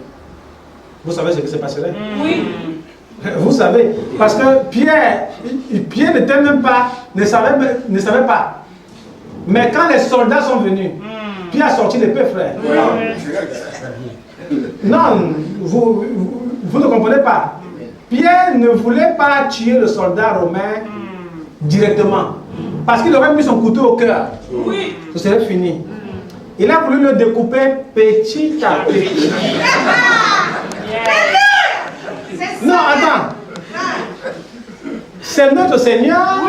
Vous savez ce qui se passerait? Oui. Vous savez, parce que Pierre n'était même pas, ne savait pas. Mais quand les soldats sont venus, Pierre a sorti l'épée, frère. Non, vous ne comprenez pas. Pierre ne voulait pas tuer le soldat romain directement. Parce qu'il aurait mis son couteau au cœur. Oui. Ce serait fini. Il a voulu le découper petit à petit. Non, attends. C'est notre Seigneur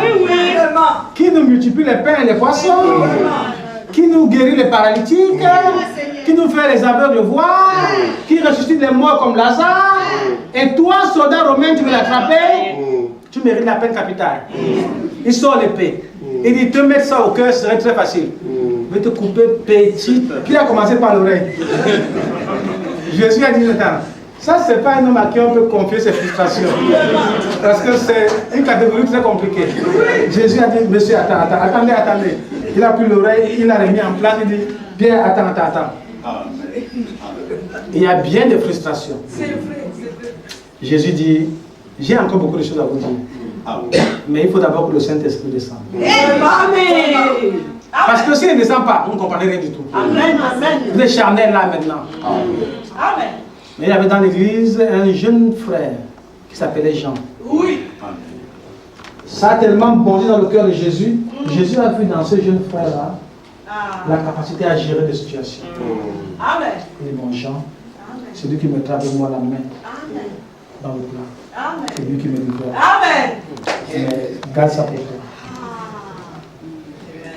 qui nous multiplie les pains et les poissons, qui nous guérit les paralytiques, qui nous fait les aveugles voir, qui ressuscite les morts comme Lazare. Et toi, soldat romain, tu veux l'attraper, tu mérites la peine capitale. Il sort l'épée. Il dit, te mettre ça au cœur serait très facile. Je vais te couper petit. Puis il a commencé par l'oreille. Jésus a dit, attends, ça c'est pas un homme à qui on peut confier ses frustrations. Parce que c'est une catégorie très compliquée. Jésus a dit, monsieur, attendez. Il a pris l'oreille, il l'a remis en place, il dit, Pierre, attends. Il y a bien des frustrations. Jésus dit, j'ai encore beaucoup de choses à vous dire. Mais il faut d'abord que le Saint-Esprit descende. Amen. Parce que s'il ne descend pas, vous ne comprenez rien du tout. Amen. Amen. Vous êtes charnel là maintenant. Amen. Mais il y avait dans l'église un jeune frère qui s'appelait Jean. Oui. Ça a tellement bondi dans le cœur de Jésus. Jésus a vu dans ce jeune frère-là la capacité à gérer des situations. Amen. Il dit, bon Jean, c'est lui qui mettra avec moi la main dans le plat. Amen. C'est lui qui me livrera. Amen. Mais garde ça pour toi.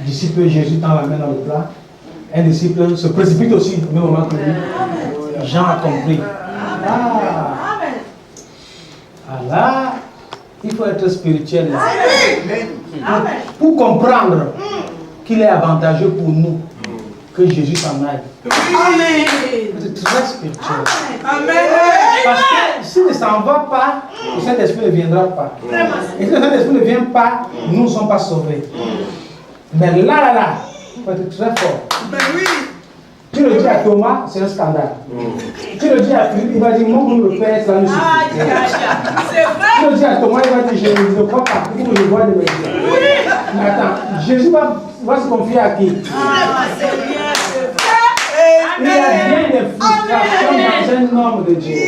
Disciple Jésus tend la main dans le plat. Un disciple se précipite aussi au même moment que lui. Jean a compris. Ah là, il faut être spirituel. Là. Pour comprendre qu'il est avantageux pour nous que Jésus s'en aille. Amen. C'est très spirituel. Amen. Parce que s'il ne s'en va pas, le Saint-Esprit ne viendra pas. Et si le Saint-Esprit ne vient pas, nous ne sommes pas sauvés. Mais là, il faut être très fort. Tu le dis à Thomas, c'est un scandale. Tu le dis à Philippe, il va dire, mon nom le Père, cela ne suffit. C'est vrai. Tu le dis à Thomas, il va dire, je ne crois pas, il faut que je vois de mes yeux. Mais attends, Jésus va se confier à qui? Il y a bien des frustrations dans un homme de Dieu. Il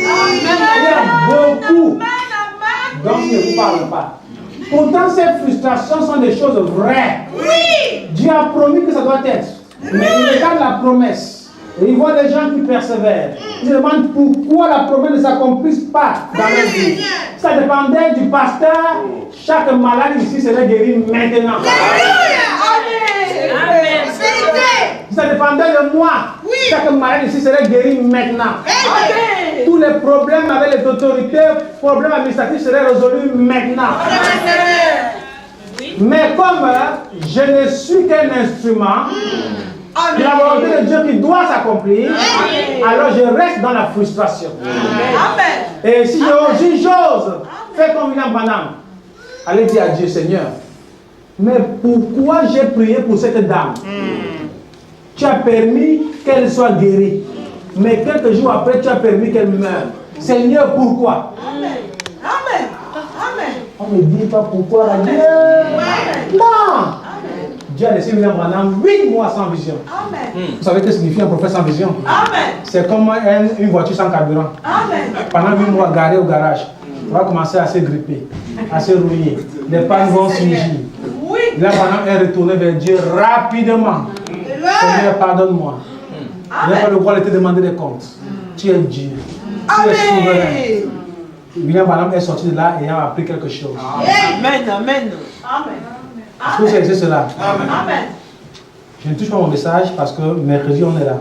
y a beaucoup dont il ne parle pas. Pourtant, ces frustrations sont des choses vraies. Dieu a promis que ça doit être. Mais il regarde la promesse. Et il voit des gens qui persévèrent. Il se demande pourquoi la promesse ne s'accomplisse pas dans leur vie. Ça dépendait du pasteur. Chaque malade ici serait guéri maintenant. Amen. Ça dépendait de moi. Chaque malade ici serait guéri maintenant. Tous les problèmes avec les autorités, problèmes administratifs seraient résolus maintenant. Mais comme je ne suis qu'un instrument, la volonté de Dieu qui doit s'accomplir, alors je reste dans la frustration. Et si j'ose faire comme William Branham, allez dire à Dieu, Seigneur, mais pourquoi j'ai prié pour cette dame? Tu as permis qu'elle soit guérie. Mais quelques jours après, tu as permis qu'elle meure. Seigneur, pourquoi? On ne me dit pas pourquoi. Dieu. Non! Dieu a laissé William Branham 8 mois sans vision. Vous savez ce que signifie un prophète sans vision? C'est comme une voiture sans carburant. Pendant 8 mois garé au garage, on va commencer à se gripper, à se rouiller. Les pannes vont surgir. William Branham est retourné vers Dieu rapidement. Seigneur, pardonne-moi. Je n'ai pas le droit de te demander des comptes. Tu es Dieu. Tu es souverain. William Branham est sorti de là et a appris quelque chose. Amen. Amen. Est-ce que vous savez cela? Amen. Je ne touche pas mon message parce que mercredi on est là.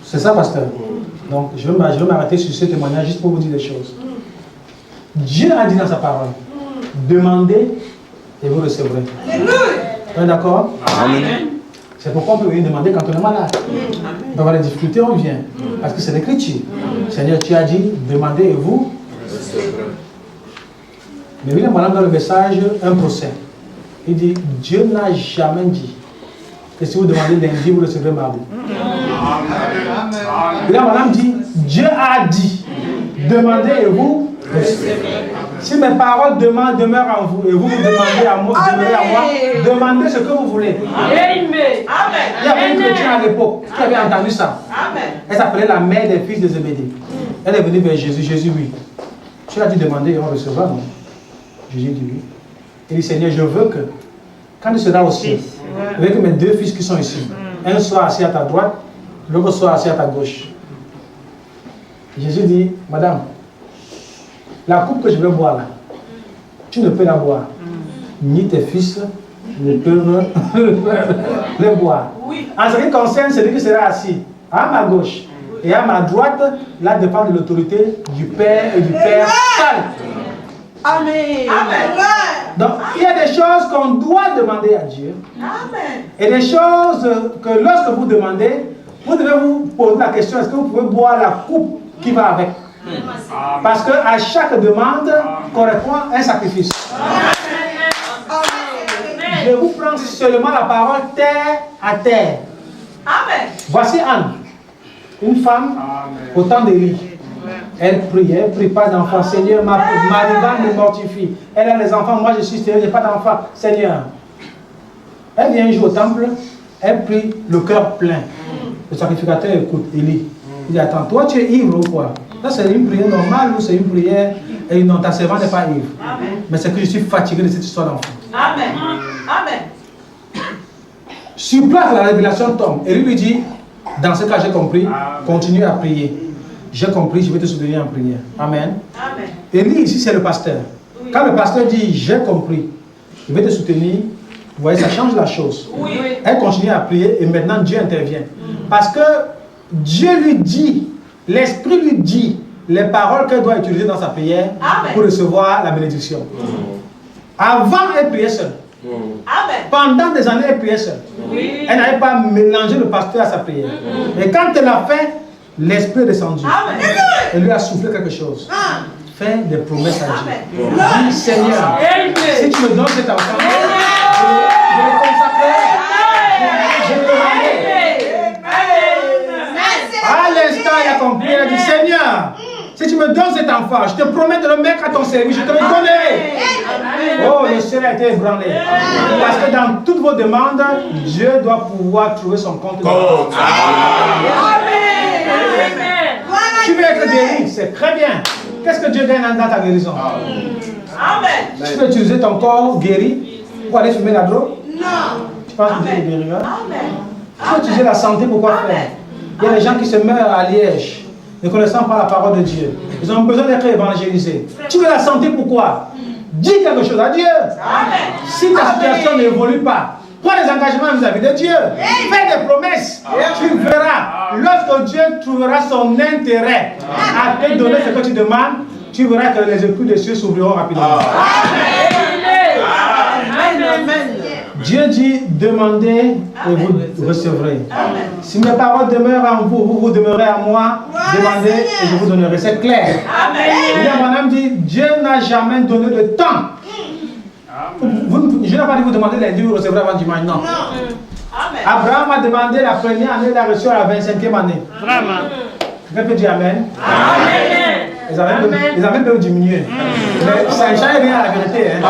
C'est ça, pasteur. Donc je vais m'arrêter sur ce témoignage juste pour vous dire des choses. Dieu a dit dans sa parole, demandez et vous recevrez. Vous êtes d'accord? Amen. C'est pourquoi on peut venir demander quand on est malade. On peut avoir des difficultés, on vient. Parce que c'est l'écriture. Seigneur, tu as dit, demandez et vous recevrez. Mais William Branham dans le message, un procès. Il dit, Dieu n'a jamais dit que si vous demandez lundi, vous recevrez mardi. William Branham dit, Dieu a dit, demandez et vous recevrez. Si mes paroles demeurent en vous et vous demandez à moi, demandez ce que vous voulez. Amen. Il y avait une chrétienne à l'époque qui avait entendu ça. Elle s'appelait la mère des fils de Zébédée. Elle est venue vers Jésus. Jésus, oui. Tu as dit demander et on recevra, non? Jésus dit oui. Il dit, Seigneur, je veux que, quand tu seras au ciel, avec mes 2 fils qui sont ici, un soit assis à ta droite, l'autre soit assis à ta gauche. Jésus dit, Madame, la coupe que je vais boire là, tu ne peux la boire. Ni tes fils ne peuvent le boire. En ce qui concerne celui qui sera assis à ma gauche et à ma droite, là dépend de l'autorité du Père et du Père seul. Amen. Donc, il y a des choses qu'on doit demander à Dieu. Amen. Et des choses que lorsque vous demandez, vous devez vous poser la question, est-ce que vous pouvez boire la coupe qui va avec? Parce qu'à chaque demande correspond un sacrifice. Je vous prends seulement la parole terre à terre. Voici Anne, une femme au temps d'Élie. Elle prie pas d'enfant. Seigneur, ma rival me mortifie. Elle a les enfants, moi je suis stérile, je n'ai pas d'enfant. Seigneur. Elle vient un jour au temple, elle prie le cœur plein. Le sacrificateur écoute, Élie. Il dit, attends, toi tu es ivre ou quoi? Ça c'est une prière normale ou c'est une prière et non, ta servante n'est pas ivre. Amen. Mais c'est que je suis fatigué de cette histoire d'enfant. Amen. Amen. Sur place, la révélation tombe. Et lui dit, dans ce cas j'ai compris, continue à prier. J'ai compris, je vais te soutenir en prière. Amen. Amen. Et lui ici c'est le pasteur. Oui. Quand le pasteur dit, j'ai compris, je vais te soutenir, vous voyez, ça change la chose. Oui. Elle continue à prier et maintenant Dieu intervient. Parce que Dieu lui dit, l'Esprit lui dit les paroles qu'elle doit utiliser dans sa prière. Amen. Pour recevoir la bénédiction. Avant, elle priait seule. Amen. Pendant des années, elle priait seule. Oui. Elle n'avait pas mélangé le pasteur à sa prière. Et quand elle a fait, l'Esprit est descendu. Amen. Elle lui a soufflé quelque chose. Fais des promesses à Dieu. Dis, Seigneur, si tu me donnes cet enfant, je le consacre. Je le remets. À l'instant, il a compris. Il a dit, Seigneur, si tu me donnes cet enfant, je te promets de le mettre à ton service, je te le donnerai. Oh, le ciel a été ébranlé. Parce que dans toutes vos demandes, Dieu doit pouvoir trouver son compte. Tu veux être guéri, c'est très bien. Qu'est-ce que Dieu gagne dans ta guérison? Amen. Tu peux utiliser ton corps guéri pour aller fumer la drogue? Non. Tu penses que Dieu est guéri? Tu peux utiliser la santé pour quoi faire? Il y a des gens qui se meurent à Liège, ne connaissant pas la parole de Dieu. Ils ont besoin d'être évangélisés. Tu veux la santé pourquoi? Dis quelque chose à Dieu. Amen. Si ta situation n'évolue pas, prends des engagements vis-à-vis de Dieu. Fais des promesses. Tu verras. Lorsque Dieu trouvera son intérêt à te donner ce que tu demandes, tu verras que les écus des cieux s'ouvriront rapidement. Amen. Dieu dit, demandez et vous recevrez. Amen. Si mes paroles demeurent en vous, vous demeurez en moi, demandez et je vous donnerai. C'est clair. Amen. Madame dit, Dieu n'a jamais donné de temps. Je n'ai pas dit vous demander lundi, vous recevrez avant dimanche. Non. Amen. Abraham a demandé la première année, il a reçu à la 25e année. Vraiment. Quelqu'un peut dire Amen. Amen. Ils avaient même diminué. Mais ça ne change rien à la vérité. Hein.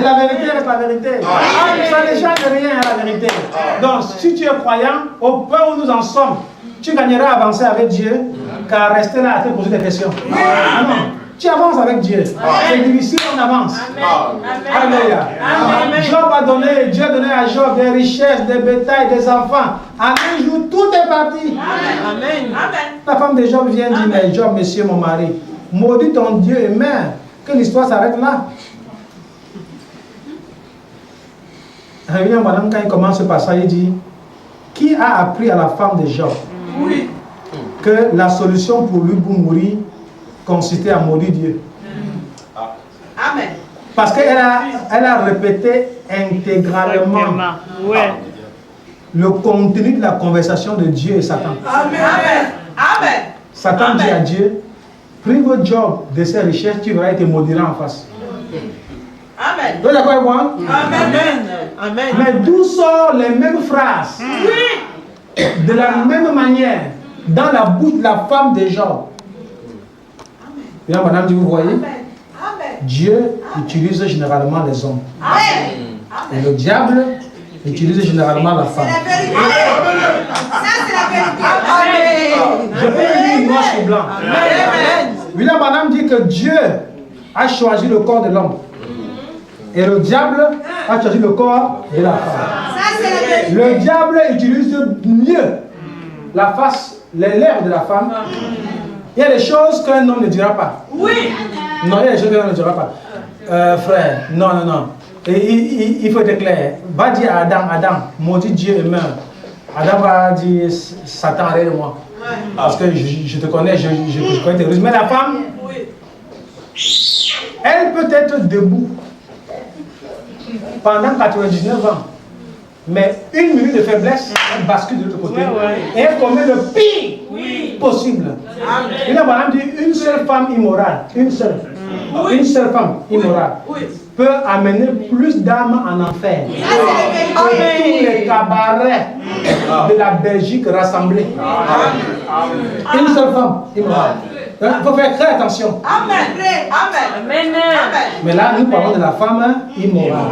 La vérité reste la vérité. Ça ne change rien à la vérité. Donc, si tu es croyant, au point où nous en sommes, tu gagneras à avancer avec Dieu qu'à rester là à te poser des questions. Non. Tu avances avec Dieu. C'est difficile, on avance. Alléluia. Job a donné, Dieu a donné à Job des richesses, des bétails, des enfants. En un jour, tout est parti. Amen. La femme de Job vient dire, mais Job, monsieur mon mari, maudit ton Dieu et mère, que l'histoire s'arrête là. Réveillons madame, quand il commence ce passage, il dit, qui a appris à la femme de Job que la solution pour lui pour mourir consistait à maudire Dieu? Amen. Parce qu'elle a répété intégralement le contenu de la conversation de Dieu et Satan. Amen. Amen. Satan dit à Dieu, prive Job de ses richesses, tu verras, il te maudira en face. Amen. Vous êtes d'accord avec moi? Amen. Amen. Mais d'où sortent les mêmes phrases? De la même manière, dans la bouche de la femme de Job. Et là, madame, vous voyez, Dieu utilise généralement les hommes. Et le diable utilise généralement la femme. Ça, c'est la vérité. Je peux lire noir sur blanc. Oui, là, madame dit que Dieu a choisi le corps de l'homme. Et le diable a choisi le corps de la femme. Le diable utilise mieux la face, les lèvres de la femme. Il y a des choses qu'un homme ne dira pas. Oui. Non, il y a des choses qu'un homme ne dira pas. Frère, non. Et il faut être clair. Va dire à Adam, maudit Dieu et meurt. Adam va dire, Satan, arrête de moi. Parce que je te connais, je connais tes ruses. Mais la femme, elle peut être debout pendant 99 ans. Mais une minute de faiblesse, elle bascule de l'autre côté. Et elle commet le pire possible. Et là, madame dit, une seule femme immorale, une seule, Une seule femme immorale peut amener plus d'âmes en enfer que tous les cabarets de la Belgique rassemblés. Une seule femme immorale. Il faut faire très attention. Amen. Mais là, nous parlons de la femme immorale.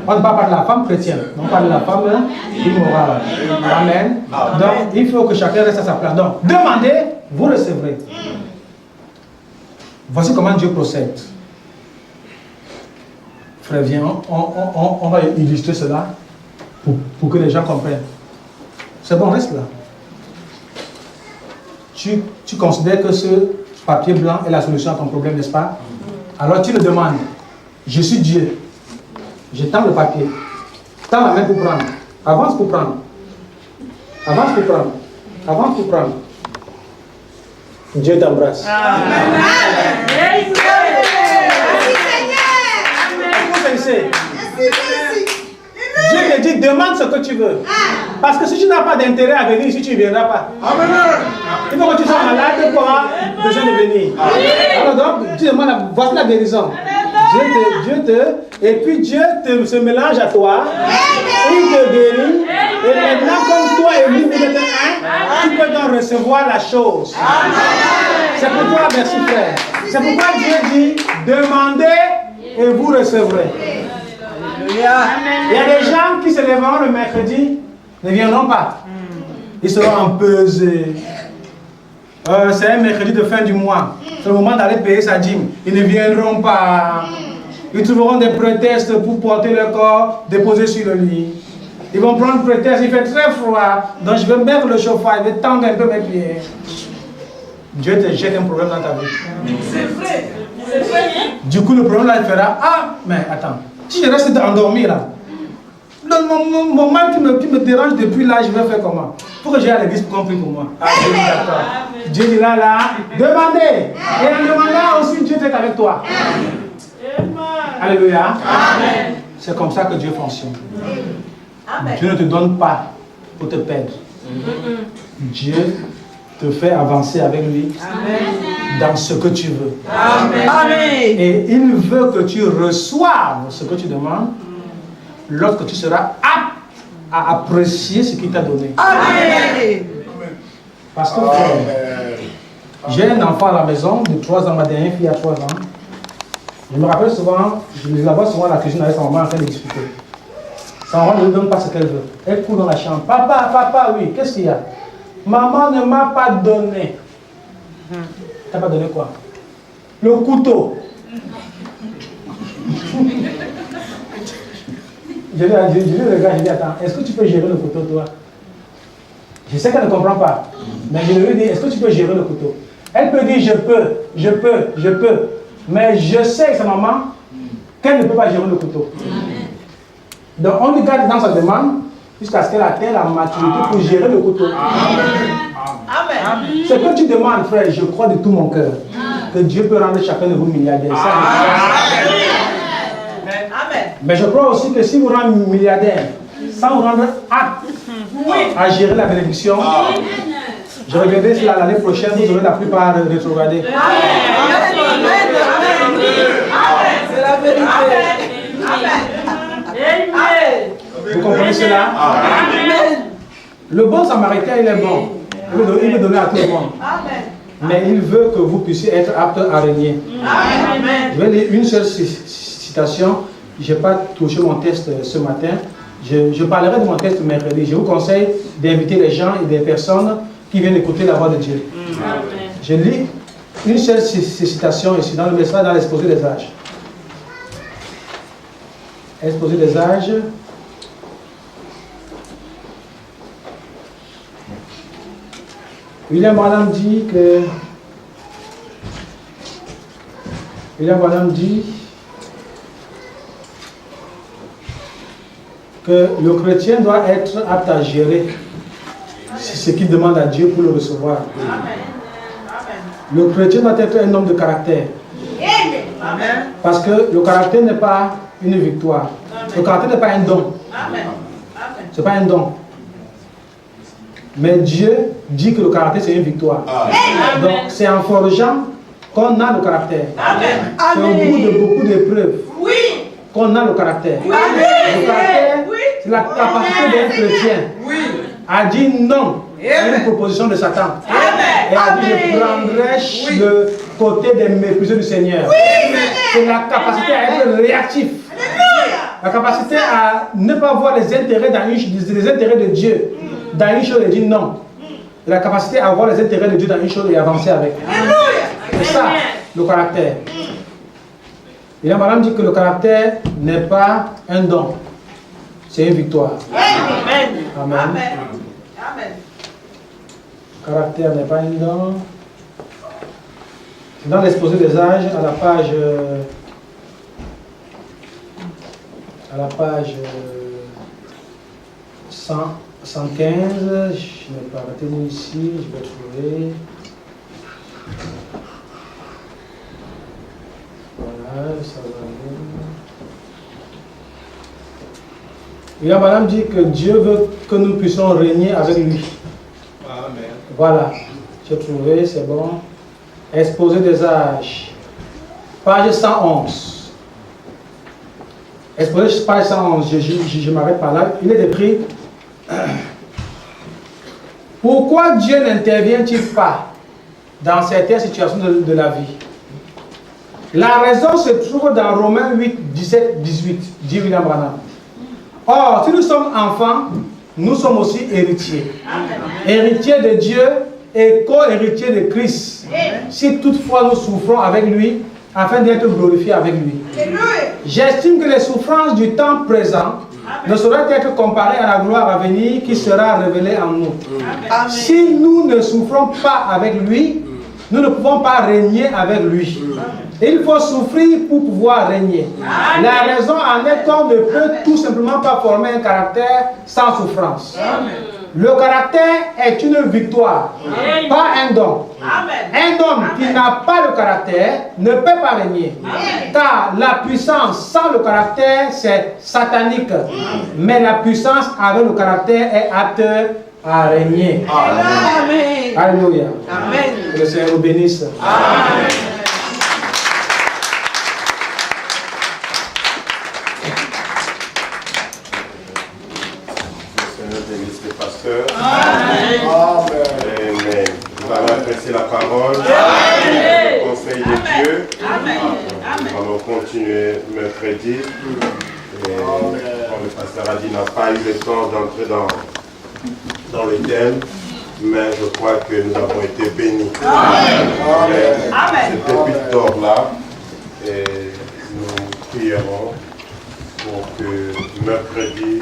On ne parle pas de la femme chrétienne, on parle de la femme immorale. Amen. Donc, il faut que chacun reste à sa place. Donc, demandez, vous recevrez. Voici comment Dieu procède. Frère, viens, on va illustrer cela pour que les gens comprennent. C'est bon, reste là. Tu considères que ce papier blanc est la solution à ton problème, n'est-ce pas? Alors tu le demandes. Je suis Dieu. Je tends le papier. Tends la main pour prendre. Avance pour prendre. Avance pour prendre. Avance pour prendre. Dieu t'embrasse. Amen. Dieu te dit, demande ce que tu veux. Parce que si tu n'as pas d'intérêt à venir ici, tu ne viendras pas. Il faut que tu sois malade pour avoir besoin de venir. Alors donc, tu demandes, voici la guérison. Et puis Dieu se mélange à toi. Il te guérit. Et maintenant, comme toi et lui, vous êtes un, tu peux donc recevoir la chose. C'est pour toi, merci frère. C'est pourquoi Dieu dit, demandez et vous recevrez. Il y a des gens qui se lèveront le mercredi, ne viendront pas. Ils seront empesés. C'est un mercredi de fin du mois. C'est le moment d'aller payer sa dîme. Ils ne viendront pas. Ils trouveront des prétextes pour porter leur corps, déposer sur le lit. Ils vont prendre prétexte, il fait très froid, donc je vais mettre le chauffage, je vais tendre un peu mes pieds. Dieu te jette un problème dans ta vie. C'est vrai. C'est vrai. Du coup, le problème là, il fera, ah, mais attends, si je reste endormi là, mon mal qui me dérange depuis là, je vais faire comment? Il faut que j'aille à l'église pour qu'on prie pour moi. Ah, d'accord. Dieu dit là, demandez. Et en demandant aussi, Dieu est avec toi. Alléluia. Amen. C'est comme ça que Dieu fonctionne. Amen. Dieu ne te donne pas pour te perdre. Dieu te fait avancer avec lui. Amen. Dans ce que tu veux. Amen. Et il veut que tu reçoives ce que tu demandes lorsque tu seras apte à apprécier ce qu'il t'a donné. Amen. Parce que frère, j'ai un enfant à la maison de 3 ans, ma dernière fille a 3 ans. Je me rappelle souvent, je la vois souvent à la cuisine avec sa maman en train de discuter. Sa maman ne lui donne pas ce qu'elle veut. Elle court dans la chambre. Papa, papa, oui, qu'est-ce qu'il y a? Maman ne m'a pas donné. T'as pas donné quoi? Le couteau. Je lui regarde, je dis, attends, est-ce que tu peux gérer le couteau, toi? Je sais qu'elle ne comprend pas. Mais je lui dis, est-ce que tu peux gérer le couteau? Elle peut dire, je peux. Mais je sais, sa maman, qu'elle ne peut pas gérer le couteau. Donc on lui garde dans sa demande jusqu'à ce qu'elle atteigne la maturité pour gérer le couteau. Amen. Ce que tu demandes, frère, je crois de tout mon cœur que Dieu peut rendre chacun de vous milliardaire. Amen. Mais je crois aussi que si vous rendez milliardaire, sans vous rendre apte à gérer la bénédiction, je reviendrai l'année prochaine, vous aurez la plupart rétrogradés. C'est la vérité. Vous comprenez cela? Le bon samaritain, il est bon. Il veut donner à tout le monde. Mais il veut que vous puissiez être apte à régner. Je vais lire une seule citation. Je n'ai pas touché mon texte ce matin. Je parlerai de mon texte mercredi. Je vous conseille d'inviter les gens et des personnes qui viennent écouter la voix de Dieu. Je lis une seule citation ici dans le message, dans l'exposé des âges. Exposé des âges. William Branham dit que le chrétien doit être apte à gérer ce qu'il demande à Dieu pour le recevoir. Le chrétien doit être un homme de caractère. Parce que le caractère n'est pas une victoire. Le caractère n'est pas un don. Ce n'est pas un don. Mais Dieu dit que le caractère c'est une victoire. Donc c'est en forgeant qu'on a le caractère. Amen. C'est au bout de beaucoup d'épreuves Oui. qu'on a le caractère. Oui. Le caractère, Oui. c'est la capacité d'un chrétien Oui. à dire non à une proposition de Satan. Amen. Et à dire je Amen. prendrai Oui. le côté des méprisés du Seigneur. C'est la capacité à être réactif. La capacité à ne pas voir les intérêts, les intérêts de Dieu dans une chose et dire non. Et la capacité à voir les intérêts de Dieu dans une chose et avancer avec. C'est ça, le caractère. Et là, madame dit que le caractère n'est pas un don, c'est une victoire. Amen. Amen. Amen. Amen. Le caractère n'est pas un don. C'est dans l'exposé des âges, à la page 115, je n'ai pas retenu ici, je vais trouver. Voilà, ça va aller. Et là, madame dit que Dieu veut que nous puissions régner avec lui. Amen. Voilà, j'ai trouvé, c'est bon. Exposé des âges, page 111. Exposé page 111, je m'arrête par là. Il est écrit. Pourquoi Dieu n'intervient-il pas dans certaines situations de la vie? La raison se trouve dans Romains 8, 17, 18, dit William Branham. Or, si nous sommes enfants, nous sommes aussi héritiers. Héritiers de Dieu et co-héritiers de Christ. Si toutefois nous souffrons avec lui, afin d'être glorifiés avec lui. J'estime que les souffrances du temps présent ne sauraient être comparées à la gloire à venir qui sera révélée en nous. Amen. Si nous ne souffrons pas avec lui, nous ne pouvons pas régner avec lui. Il faut souffrir pour pouvoir régner. La raison en est qu'on ne peut tout simplement pas former un caractère sans souffrance. Le caractère est une victoire, pas un don. Un homme qui n'a pas le caractère ne peut pas régner. Car la puissance sans le caractère, c'est satanique. Mais la puissance avec le caractère est apte à régner. Amen. Alléluia. Amen. Que le Seigneur nous bénisse. Amen. Amen. Nous allons apprécier la parole, le conseil de Dieu. Nous allons continuer mercredi. Et comme le pasteur a dit, n'a pas eu le temps d'entrer dans le thème, mais je crois que nous avons été bénis. C'est depuis d'or-là, et nous prierons pour que mercredi,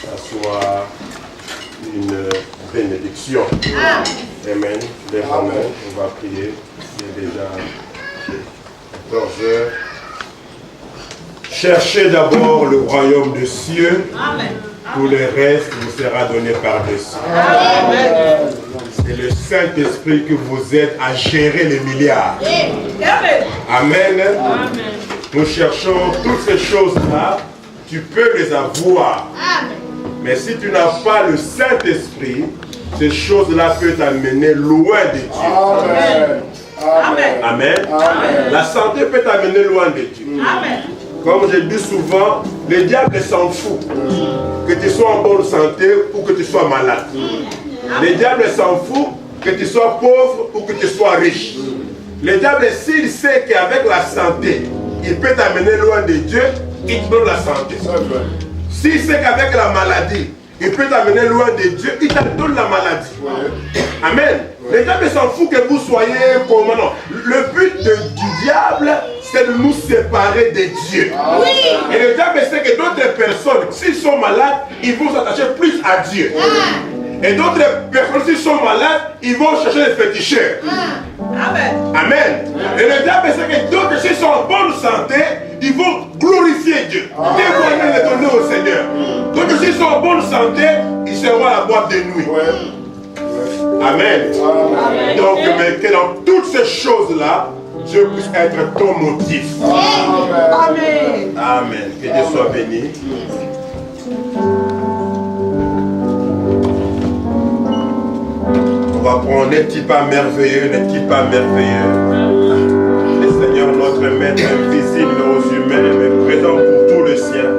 ça soit une bénédiction. Amen. Les Romains, on va prier. Il est déjà 14 heures. Cherchez d'abord le royaume des cieux. Tout le reste vous sera donné par-dessus. C'est le Saint-Esprit que vous êtes à gérer les milliards. Amen. Nous cherchons toutes ces choses-là. Tu peux les avoir. Mais si tu n'as pas le Saint-Esprit, ces choses-là peuvent t'amener loin de Dieu. Amen. La santé peut t'amener loin de Dieu. Comme je dis souvent, le diable s'en fout. Que tu sois en bonne santé ou que tu sois malade. Le diable s'en fout que tu sois pauvre ou que tu sois riche. Le diable, s'il sait qu'avec la santé, il peut t'amener loin de Dieu, il te donne la santé. S'il sait qu'avec la maladie, il peut t'amener loin de Dieu, il te donne la maladie. Amen. Le diable s'en fout que vous soyez comment non. Le but du diable, c'est de nous séparer de Dieu. Et le diable sait que d'autres personnes, s'ils sont malades, ils vont s'attacher plus à Dieu. Et d'autres personnes, s'ils sont malades, ils vont chercher les féticheurs. Amen. Et le diable sait que d'autres, s'ils sont en bonne santé, ils vont glorifier Dieu. Témoigner les donner au Seigneur. Donc s'ils sont en bonne santé, ils seront à la boîte de nuit. Amen. Donc, mais que dans toutes ces choses-là, Dieu puisse être ton motif. Amen. Amen. Que Dieu soit béni. On va prendre les petits pas merveilleux, les petits pas merveilleux. Maître invisible aux humains, mais présent pour tout le ciel.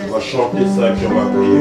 On va chanter ça et puis on va prier.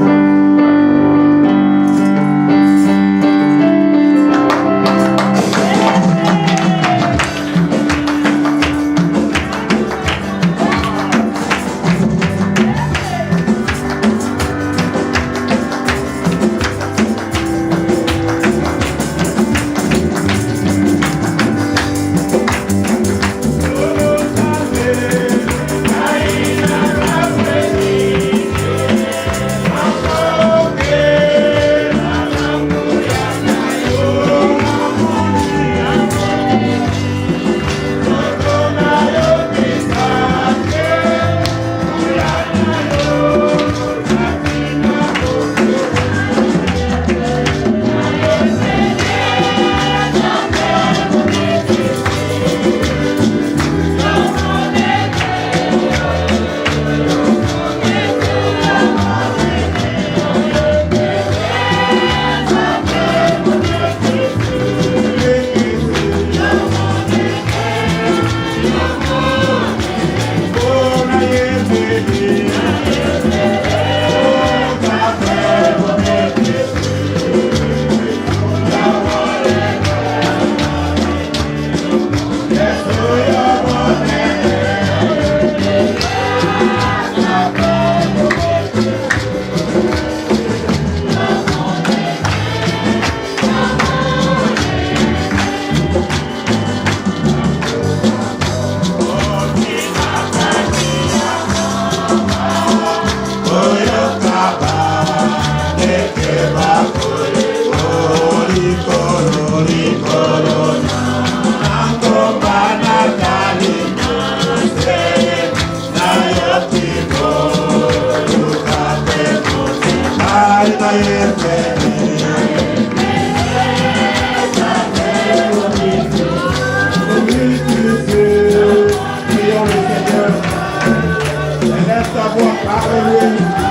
ta voix, alléluia.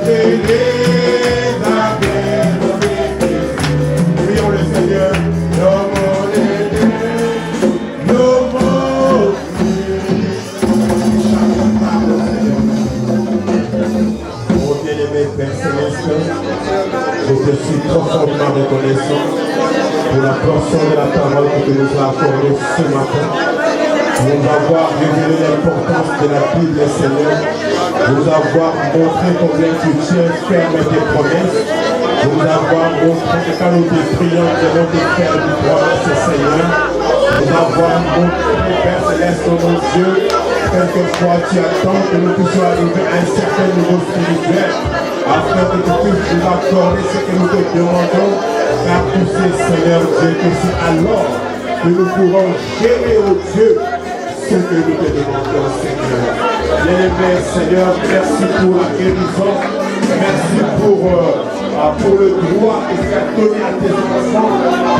Et les appels, prions le Seigneur, oh bien-aimé Père Céleste, je te suis profondément reconnaissant pour la portion de la parole que tu nous as accordée ce matin. Nous avoir révélé l'importance de la Bible, Seigneur. Nous avoir montré combien tu tiens ferme tes promesses. Nous avoir montré que quand nous te prions, nous devons te faire du promesse, Seigneur. Nous avoir montré, Père Céleste, mon Dieu, quelquefois tu attends que nous puissions arriver à un certain niveau spirituel, afin que tu puisses nous accorder ce que nous te demandons, car tu sais, Seigneur Dieu, que c'est alors que nous pourrons gérer au Dieu ce que nous te demandons, Seigneur. Bien-aimé Seigneur, merci pour la guérison, merci pour le droit que tu as donné à tes enfants.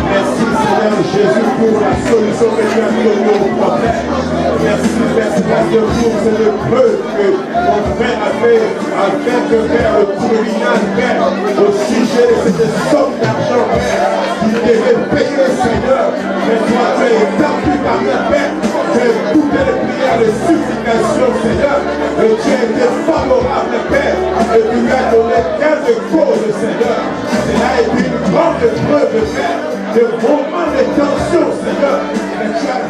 Merci Seigneur Jésus pour la solution que tu as donnée au problème. Merci Père Seigneur pour cette preuve que mon frère a fait avec Père le tribunal, Père, au sujet de cette somme d'argent, Père, qui devait payer Seigneur. Mais toi tu es établi par le Père. Tu as écouté les prières de supplication, Seigneur, et tu as été favorable, Père, et tu lui as donné gain de cause, Seigneur. Cela a été une grande preuve, Père, de moments de tension, Seigneur, et tu as